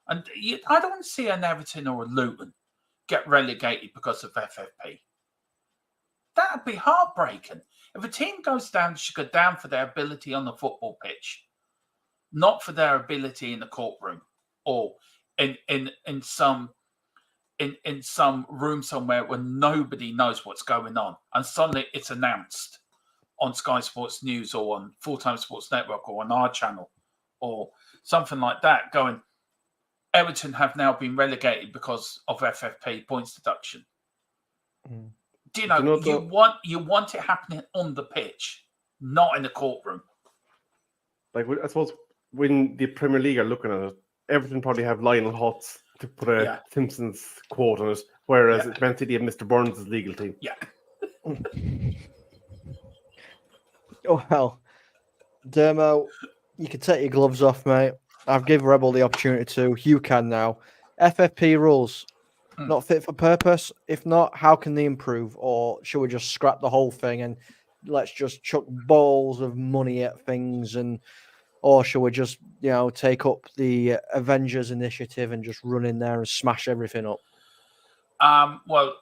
And I don't want to see an Everton or a Luton get relegated because of FFP. That would be heartbreaking. If a team goes down, should go down for their ability on the football pitch, not for their ability in the courtroom or in some room somewhere where nobody knows what's going on, and suddenly it's announced on Sky Sports News or on Full-Time Sports Network or on our channel or something like that, going, Everton have now been relegated because of FFP points deduction. Do you know, you want it happening on the pitch, not in the courtroom. Like, I suppose when the Premier League are looking at it, Everton probably have Lionel Hutz to put a Simpsons quote on it, whereas Man City have Mr. Burns' legal team. Yeah. Oh, well, Dermo, you can take your gloves off, mate. I've given Rebel the opportunity to. You can now. FFP rules, not fit for purpose. If not, how can they improve? Or should we just scrap the whole thing and let's just chuck balls of money at things? Or should we just, take up the Avengers initiative and just run in there and smash everything up? Well,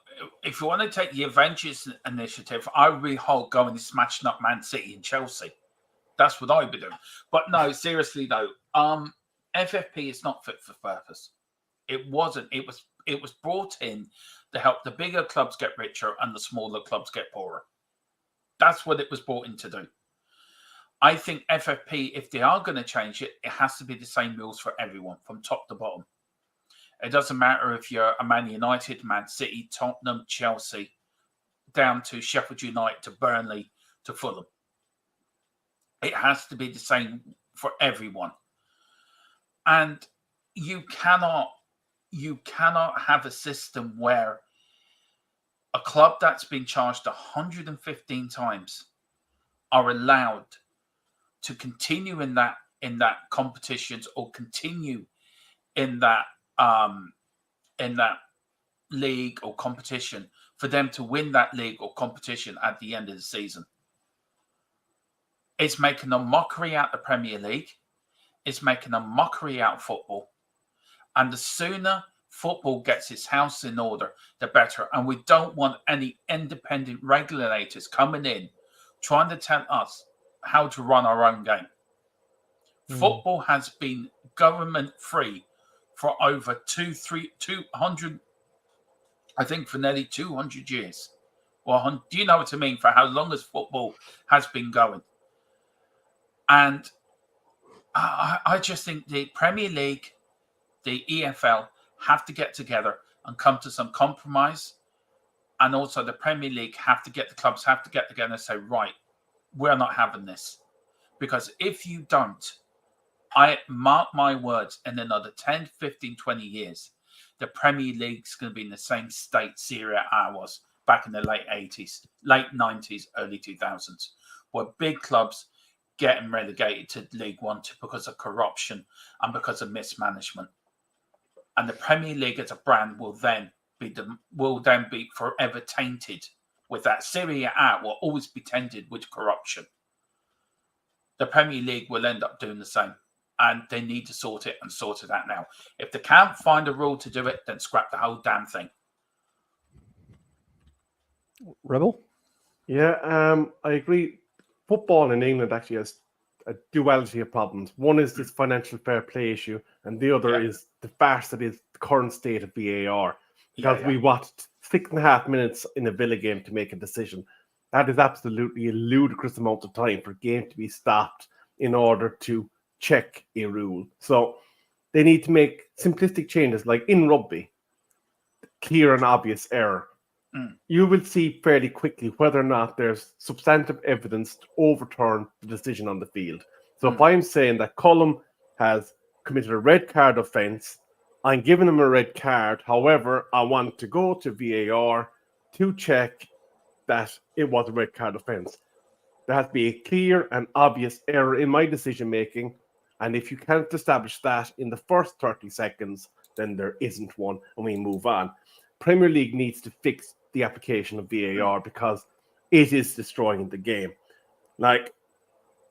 if you want to take the Avengers initiative, I would be going and smashing up Man City and Chelsea. That's what I'd be doing. But no, seriously though, FFP is not fit for purpose. It wasn't. It was brought in to help the bigger clubs get richer and the smaller clubs get poorer. That's what it was brought in to do. I think FFP, if they are going to change it, it has to be the same rules for everyone from top to bottom. It doesn't matter if you're a Man United, Man City, Tottenham, Chelsea, down to Sheffield United, to Burnley, to Fulham. It has to be the same for everyone. And you cannot have a system where a club that's been charged 115 times are allowed to continue in that competitions or continue in that league or competition for them to win that league or competition at the end of the season. It's making a mockery out of the Premier League. It's making a mockery out of football. And the sooner football gets its house in order, the better. And we don't want any independent regulators coming in trying to tell us how to run our own game. Football has been government free for over 200, I think, for nearly 200 years. Well, do you know what I mean? For how long as football has been going? And I just think the Premier League, the EFL have to get together and come to some compromise. And also the Premier League the clubs have to get together and say, right, we're not having this. Because if you don't, I mark my words, in another 10, 15, 20 years, the Premier League's going to be in the same state Serie A was back in the late 80s, late 90s, early 2000s, where big clubs getting relegated to League One because of corruption and because of mismanagement. And the Premier League as a brand will then be forever tainted with that. Serie A will always be tainted with corruption. The Premier League will end up doing the same. And they need to sort it out now. If they can't find a rule to do it, then scrap the whole damn thing. Rebel? Yeah, I agree. Football in England actually has a duality of problems. One is this financial fair play issue, and the other is the farce that is the current state of VAR. Because we watched 6.5 minutes in a Villa game to make a decision. That is absolutely a ludicrous amount of time for a game to be stopped in order to check a rule. So they need to make simplistic changes, like in rugby, clear and obvious error. You will see fairly quickly whether or not there's substantive evidence to overturn the decision on the field. So if I'm saying that Cullum has committed a red card offence, I'm giving him a red card. However, I want to go to VAR to check that it was a red card offence. There has to be a clear and obvious error in my decision making. And if you can't establish that in the first 30 seconds, then there isn't one, and we move on. Premier League needs to fix the application of VAR because it is destroying the game. Like,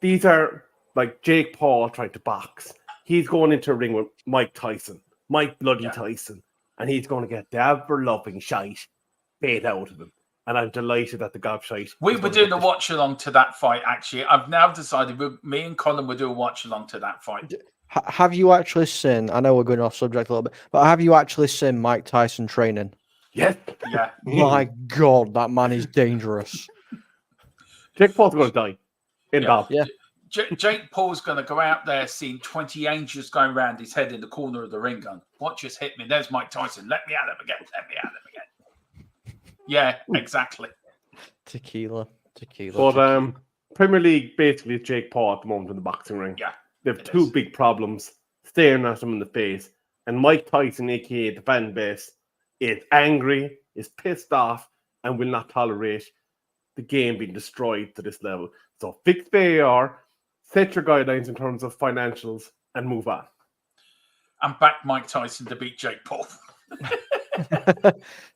these are like Jake Paul trying to box. He's going into a ring with Mike Tyson, Tyson, and he's going to get the ever-loving shite paid out of him. And I'm delighted that the gobshite. We were doing a watch along to that fight, actually. I've now decided me and Colin will do a watch along to that fight. Have you actually seen, I know we're going off subject a little bit, but have you actually seen Mike Tyson training? Yes. Yeah. My God, that man is dangerous. Jake Paul's going to die. Yeah. Jake Paul's going to go out there seeing 20 angels going around his head in the corner of the ring gun. What just hit me? There's Mike Tyson. Let me at him again. Yeah, exactly. Tequila. But Premier League basically is Jake Paul at the moment in the boxing ring. Yeah. They have two big problems staring at him in the face. And Mike Tyson, aka the fan base, is angry, is pissed off, and will not tolerate the game being destroyed to this level. So fix VAR, set your guidelines in terms of financials, and move on. And back Mike Tyson to beat Jake Paul.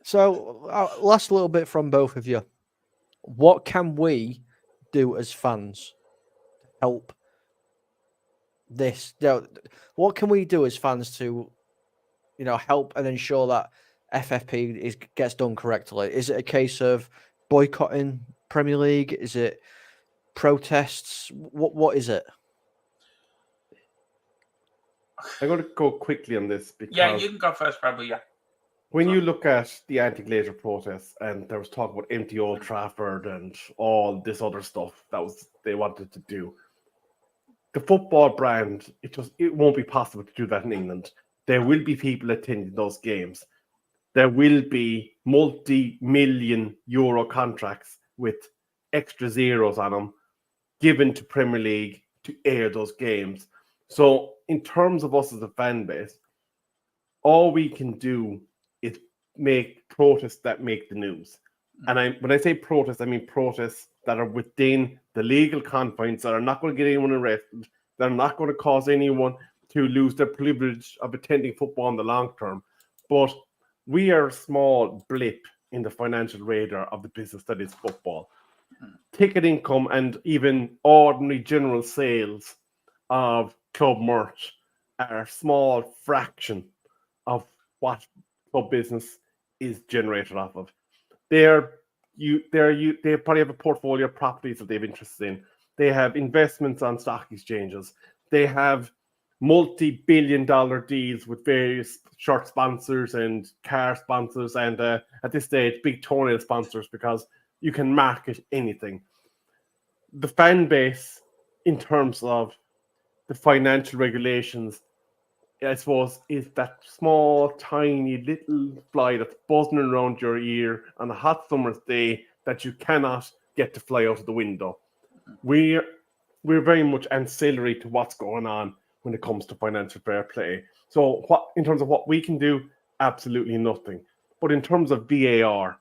So, last little bit from both of you. What can we do as fans to help this? What can we do as fans to, help and ensure that FFP gets done correctly? Is it a case of boycotting Premier League? Is it protests? What is it? I'm going to go quickly on this because you can go first, probably. Yeah. When you look at the anti-Glazer protests, and there was talk about empty Old Trafford and all this other stuff they wanted to do, the football brand, it won't be possible to do that in England. There will be people attending those games. There will be multi-million euro contracts with extra zeros on them given to Premier League to air those games. So in terms of us as a fan base, all we can do is make protests that make the news. And when I say protests, I mean protests that are within the legal confines, that are not going to get anyone arrested, that are not going to cause anyone to lose their privilege of attending football in the long term. But we are a small blip in the financial radar of the business that is football. Ticket income and even ordinary general sales of club merch are a small fraction of what club business is generated off of. They probably have a portfolio of properties that they have interest in. They have investments on stock exchanges. They have multi-billion-dollar deals with various shirt sponsors and car sponsors, and at this stage, big toenail sponsors, because you can market anything. The fan base, in terms of the financial regulations, I suppose, is that small, tiny little fly that's buzzing around your ear on a hot summer's day that you cannot get to fly out of the window. We're very much ancillary to what's going on when it comes to financial fair play. So, what in terms of what we can do, absolutely nothing. But in terms of VAR,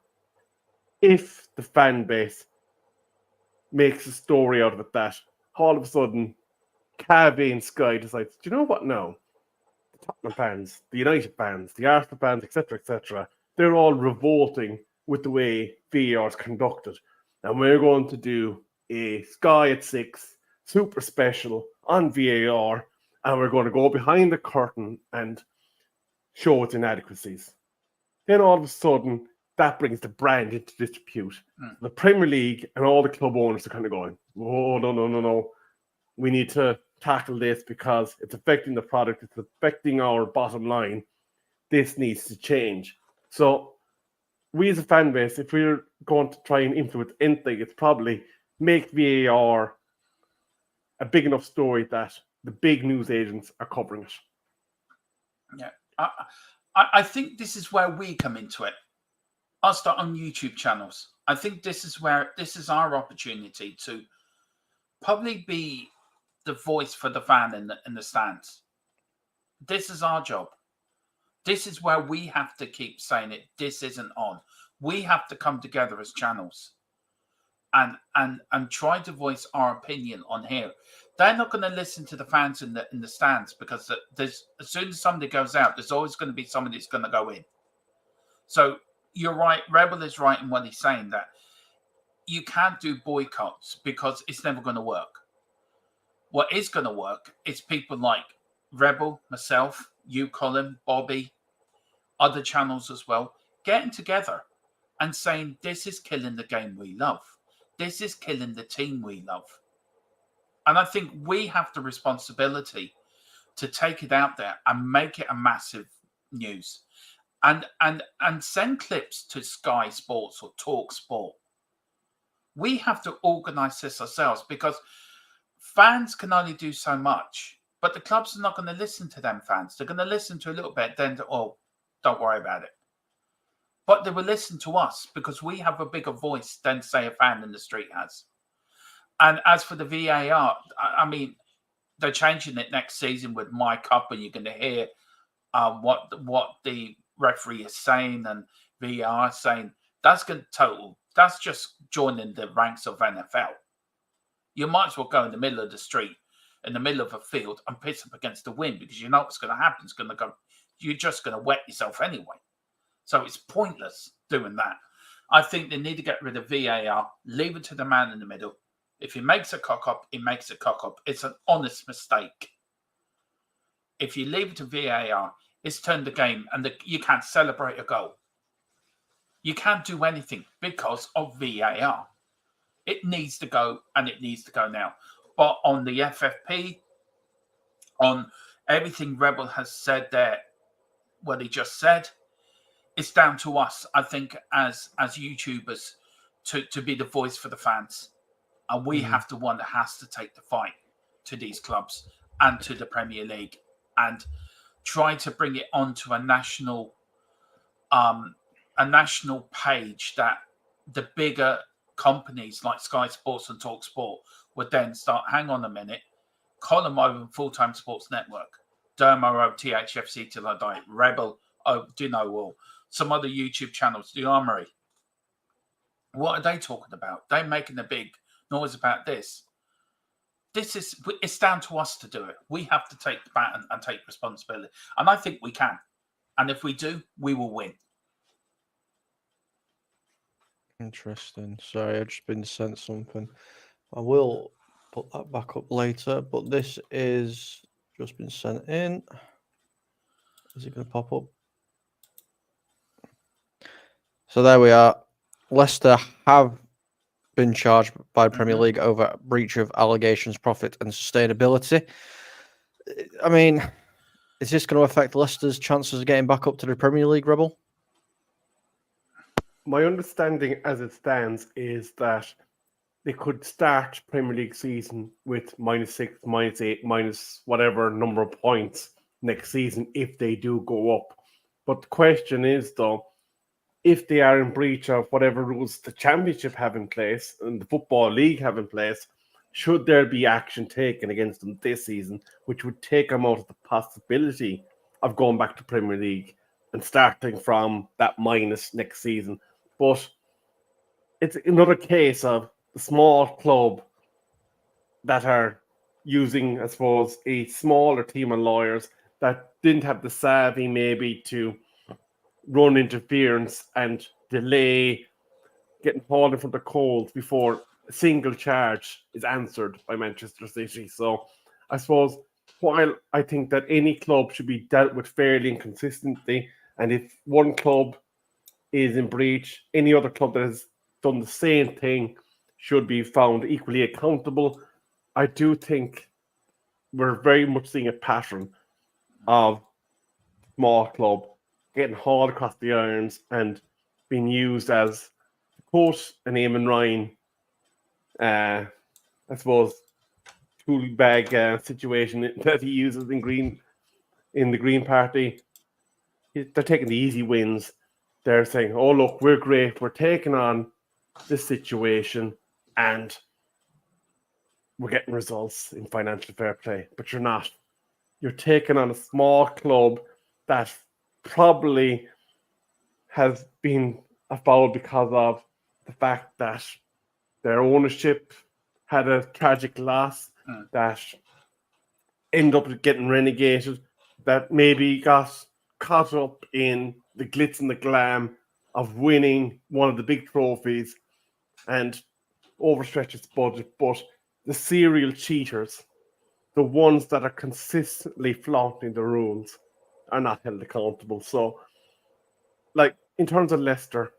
if the fan base makes a story out of it that all of a sudden Cavi and Sky decides, do you know what now? The Tottenham fans, the United fans, the Arsenal fans, etc., they're all revolting with the way VAR is conducted. And we're going to do a Sky at 6 super special on VAR, and we're going to go behind the curtain and show its inadequacies. Then all of a sudden, that brings the brand into disrepute. The Premier League and all the club owners are kind of going, oh, no. We need to tackle this because it's affecting the product, it's affecting our bottom line. This needs to change. So we as a fan base, if we're going to try and influence anything, it's probably make VAR a big enough story that the big news agents are covering it. Yeah. I think this is where we come into it. I'll start on YouTube channels. I think this is our opportunity to probably be the voice for the fan in the stands. This is our job. This is where we have to keep saying it. This isn't on. We have to come together as channels and try to voice our opinion on here. They're not going to listen to the fans in the stands, because there's, as soon as somebody goes out, there's always going to be somebody that's going to go in. So you're right. Rebel is right in what he's saying, that you can't do boycotts because it's never going to work. What is going to work is people like Rebel, myself, you, Colin, Bobby, other channels as well, getting together and saying, this is killing the game we love. This is killing the team we love. And I think we have the responsibility to take it out there and make it a massive news. And send clips to Sky Sports or Talk Sport. We have to organise this ourselves, because fans can only do so much, but the clubs are not going to listen to them fans. They're going to listen to a little bit, then, don't worry about it. But they will listen to us because we have a bigger voice than, say, a fan in the street has. And as for the VAR, I mean, they're changing it next season with My Cup, and you're going to hear what the referee is saying and VAR saying. That's just joining the ranks of NFL. You might as well go in the middle of the street, in the middle of a field, and piss up against the wind, because you know what's going to happen. It's going to go. You're just going to wet yourself anyway. So it's pointless doing that. I think they need to get rid of VAR, leave it to the man in the middle. If he makes a cock up, he makes a cock up. It's an honest mistake. If you leave it to VAR, it's turned the game, and you can't celebrate a goal. You can't do anything because of VAR. It needs to go, and it needs to go now. But on the FFP, on everything Rebel has said there, what he just said, it's down to us, I think, as YouTubers, to be the voice for the fans. And we have to one that has to take the fight to these clubs and to the Premier League, and try to bring it onto a national page that the bigger companies like Sky Sports and Talk Sport would then start, hang on a minute, Colin Owen, Full-Time Sports Network, Dermo, THFC Till I Die, Rebel, Do Know All, some other YouTube channels, The Armory. What are they talking about? They're making a big noise about this. It's down to us to do it. We have to take the baton and take responsibility. And I think we can. And if we do, we will win. Interesting. Sorry, I've just been sent something. I will put that back up later, but this is just been sent in. Is it going to pop up? So there we are. Leicester have been charged by the Premier Mhm. League over breach of allegations, profit, and sustainability. I mean, is this going to affect Leicester's chances of getting back up to the Premier League, Rebel? My understanding as it stands is that they could start Premier League season with -6, -8, minus whatever number of points next season if they do go up. But the question is, though, if they are in breach of whatever rules the Championship have in place and the Football League have in place, should there be action taken against them this season, which would take them out of the possibility of going back to Premier League and starting from that minus next season. But it's another case of the small club that are using, I suppose, a smaller team of lawyers that didn't have the savvy maybe to run interference and delay getting hauled in front of coals before a single charge is answered by Manchester City. So I suppose while I think that any club should be dealt with fairly and consistently, and if one club is in breach, any other club that has done the same thing should be found equally accountable. I do think we're very much seeing a pattern of small club getting hauled across the irons and being used as, to quote an Eamon Ryan, I suppose, tool bag situation that he uses in the Green Party. They're taking the easy wins. They're saying, "Oh look, we're great. We're taking on this situation, and we're getting results in financial fair play." But you're not. You're taking on a small club that probably has been foul because of the fact that their ownership had a tragic loss, that ended up getting renegated, that maybe got caught up in the glitz and the glam of winning one of the big trophies and overstretch its budget. But the serial cheaters, the ones that are consistently flaunting the rules, are not held accountable. So, like, in terms of Leicester,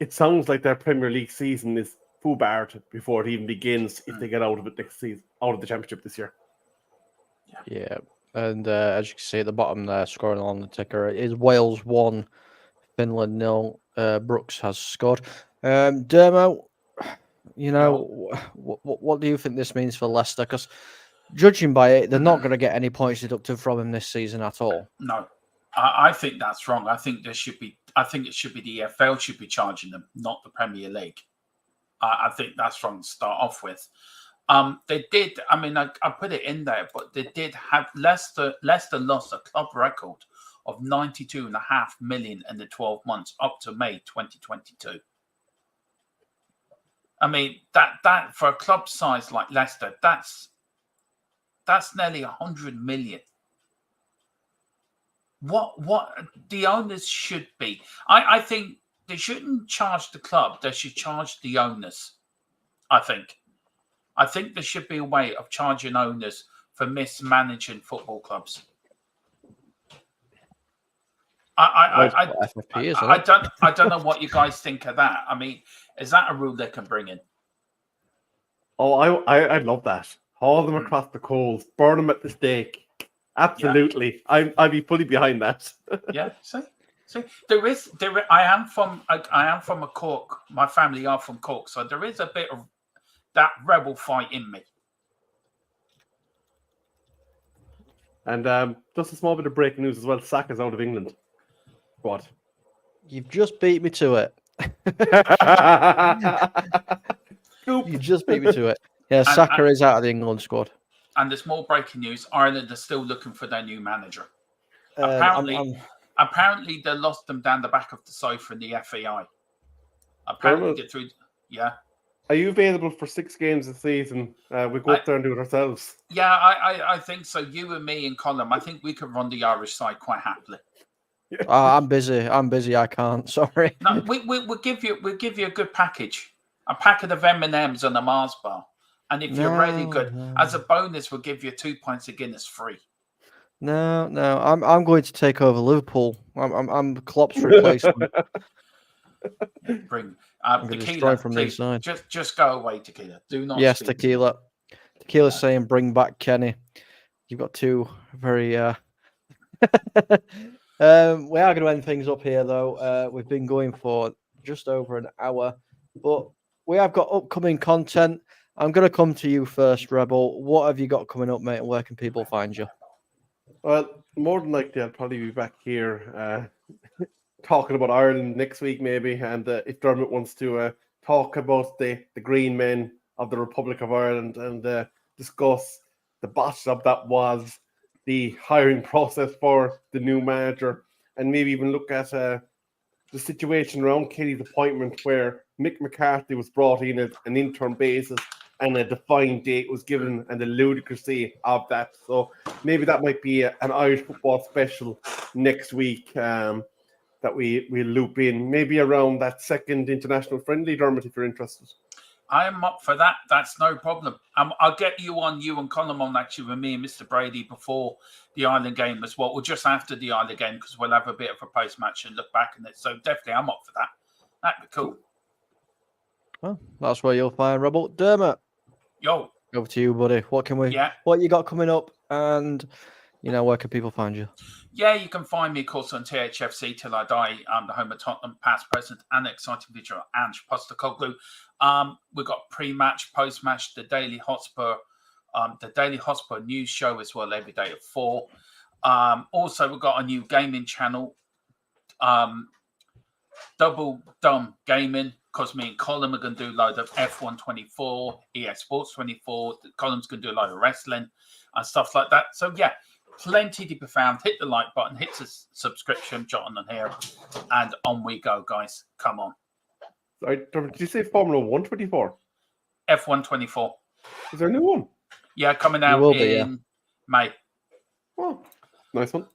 it sounds like their Premier League season is foobarred before it even begins if they get out of it next season, out of the Championship this year. Yeah. And as you can see at the bottom there, scoring on the ticker, it is Wales 1, Finland 0. Brooks has scored. Dermo, what do you think this means for Leicester? Because judging by it, they're not going to get any points deducted from him this season at all. No, I think that's wrong. I think it should be the EFL should be charging them, not the Premier League. I think that's wrong to start off with. They did. I mean, I put it in there, but they did have Leicester lost a club record of 92.5 million in the 12 months up to May 2022. I mean, that for a club size like Leicester, that's nearly 100 million. What the owners should be? I think they shouldn't charge the club. They should charge the owners. I think there should be a way of charging owners for mismanaging football clubs. FFP, isn't it? I don't know what you guys think of that. I mean, is that a rule they can bring in? Oh, I'd love that. Haul them across the coals, burn them at the stake. Absolutely, yeah. I'd be fully behind that. Yeah, see, I am from a Cork. My family are from Cork, so there is a bit of that rebel fight in me. And just a small bit of breaking news as well. Saka's out of England. What? You've just beat me to it. You just beat me to it. Yeah, Saka is out of the England squad. And there's more breaking news. Ireland are still looking for their new manager. Apparently, they lost them down the back of the sofa in the FAI. Apparently, get through. Yeah. Are you available for 6 games this season? We go up there and do it ourselves. Yeah, I think so. You and me and Colin, I think we could run the Irish side quite happily. I'm busy. I can't. Sorry. No, we'll give you a good package. A packet of M&Ms and a Mars bar. And if you're really good, as a bonus, we'll give you 2 pints of Guinness free. No. I'm going to take over Liverpool. I'm Klopp's replacement. Bring I'm gonna Tequila, destroy from the please, inside. just go away, Tequila. Do not Yes, speak to me. Tequila. Tequila's saying, "Bring back Kenny." You've got two very. We are going to end things up here, though. We've been going for just over an hour, but we have got upcoming content. I'm going to come to you first, Rebel. What have you got coming up, mate? And where can people find you? Well, more than likely, I'll probably be back here talking about Ireland next week, maybe. And if Dermot wants to talk about the green men of the Republic of Ireland and discuss the botch of that was the hiring process for the new manager, and maybe even look at the situation around Kelly's appointment, where Mick McCarthy was brought in at an interim basis and a defined date was given, and the ludicrousy of that. So maybe that might be an Irish football special next week that we'll loop in, maybe around that second international friendly, Dermot, if you're interested. I am up for that. That's no problem. I'll get you and Colin on actually with me and Mr. Brady before the Ireland game as well, or just after the Ireland game, because we'll have a bit of a post match and look back on it. So definitely, I'm up for that. That'd be cool. Well, that's where you'll find Rebel. Dermot, Yo, over to you, buddy. What can we? yeah. What you got coming up, and where can people find you? Yeah, you can find me, of course, on THFC Till I Die. I'm the home of Tottenham, past, present, and exciting video, Ange Postecoglou. We've got pre-match, post-match, the Daily Hotspur news show as well, every day at 4. Also, we've got a new gaming channel, Double Dumb Gaming, because me and Colin are going to do a load of F1 24, EA Sports 24. Colin's going to do a load of wrestling and stuff like that. So, yeah. Plenty to be found. Hit the like button, hit the subscription, jot on here, and on we go, guys. Come on. Sorry, did you say Formula 124? F1 24. Is there a new one? Yeah, coming out in May. Oh, nice one.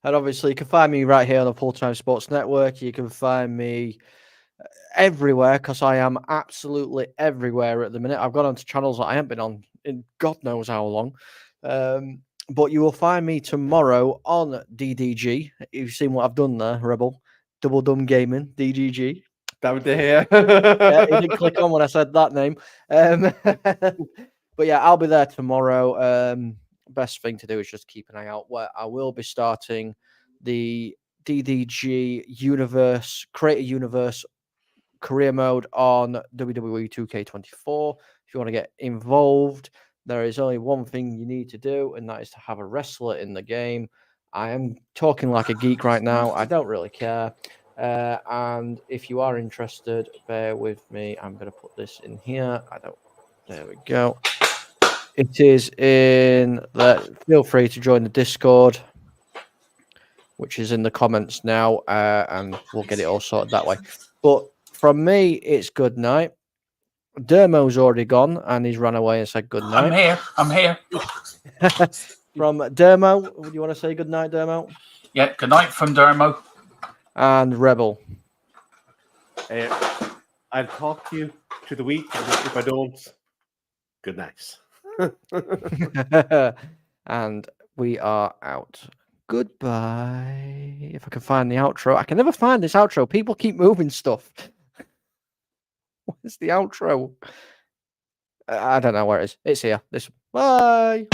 And obviously, you can find me right here on the Full Time Sports Network. You can find me everywhere, because I am absolutely everywhere at the minute. I've gone onto channels that I haven't been on in God knows how long. But you will find me tomorrow on DDG. You've seen what I've done there, Rebel. Double Dumb Gaming, DGG. Down to here. Yeah, he didn't click on when I said that name. But yeah, I'll be there tomorrow. Best thing to do is just keep an eye out, where I will be starting the DDG Universe, Creator Universe career mode on WWE 2K24. If you want to get involved, there is only one thing you need to do, and that is to have a wrestler in the game. I am talking like a geek right now. I don't really care. And if you are interested, bear with me. I'm going to put this in here. There we go. It is in there. Feel free to join the Discord, which is in the comments now, and we'll get it all sorted that way. But from me, it's good night. Dermo's already gone, and he's run away and said good night. I'm here. From Dermo, do you want to say good night, Dermo? Yeah, good night from Dermo. And Rebel. I'll talk to you through the week. If I don't, good night. And we are out. Goodbye. If I can find the outro. I can never find this outro. People keep moving stuff. Where's the outro? I don't know where it is. It's here. Bye.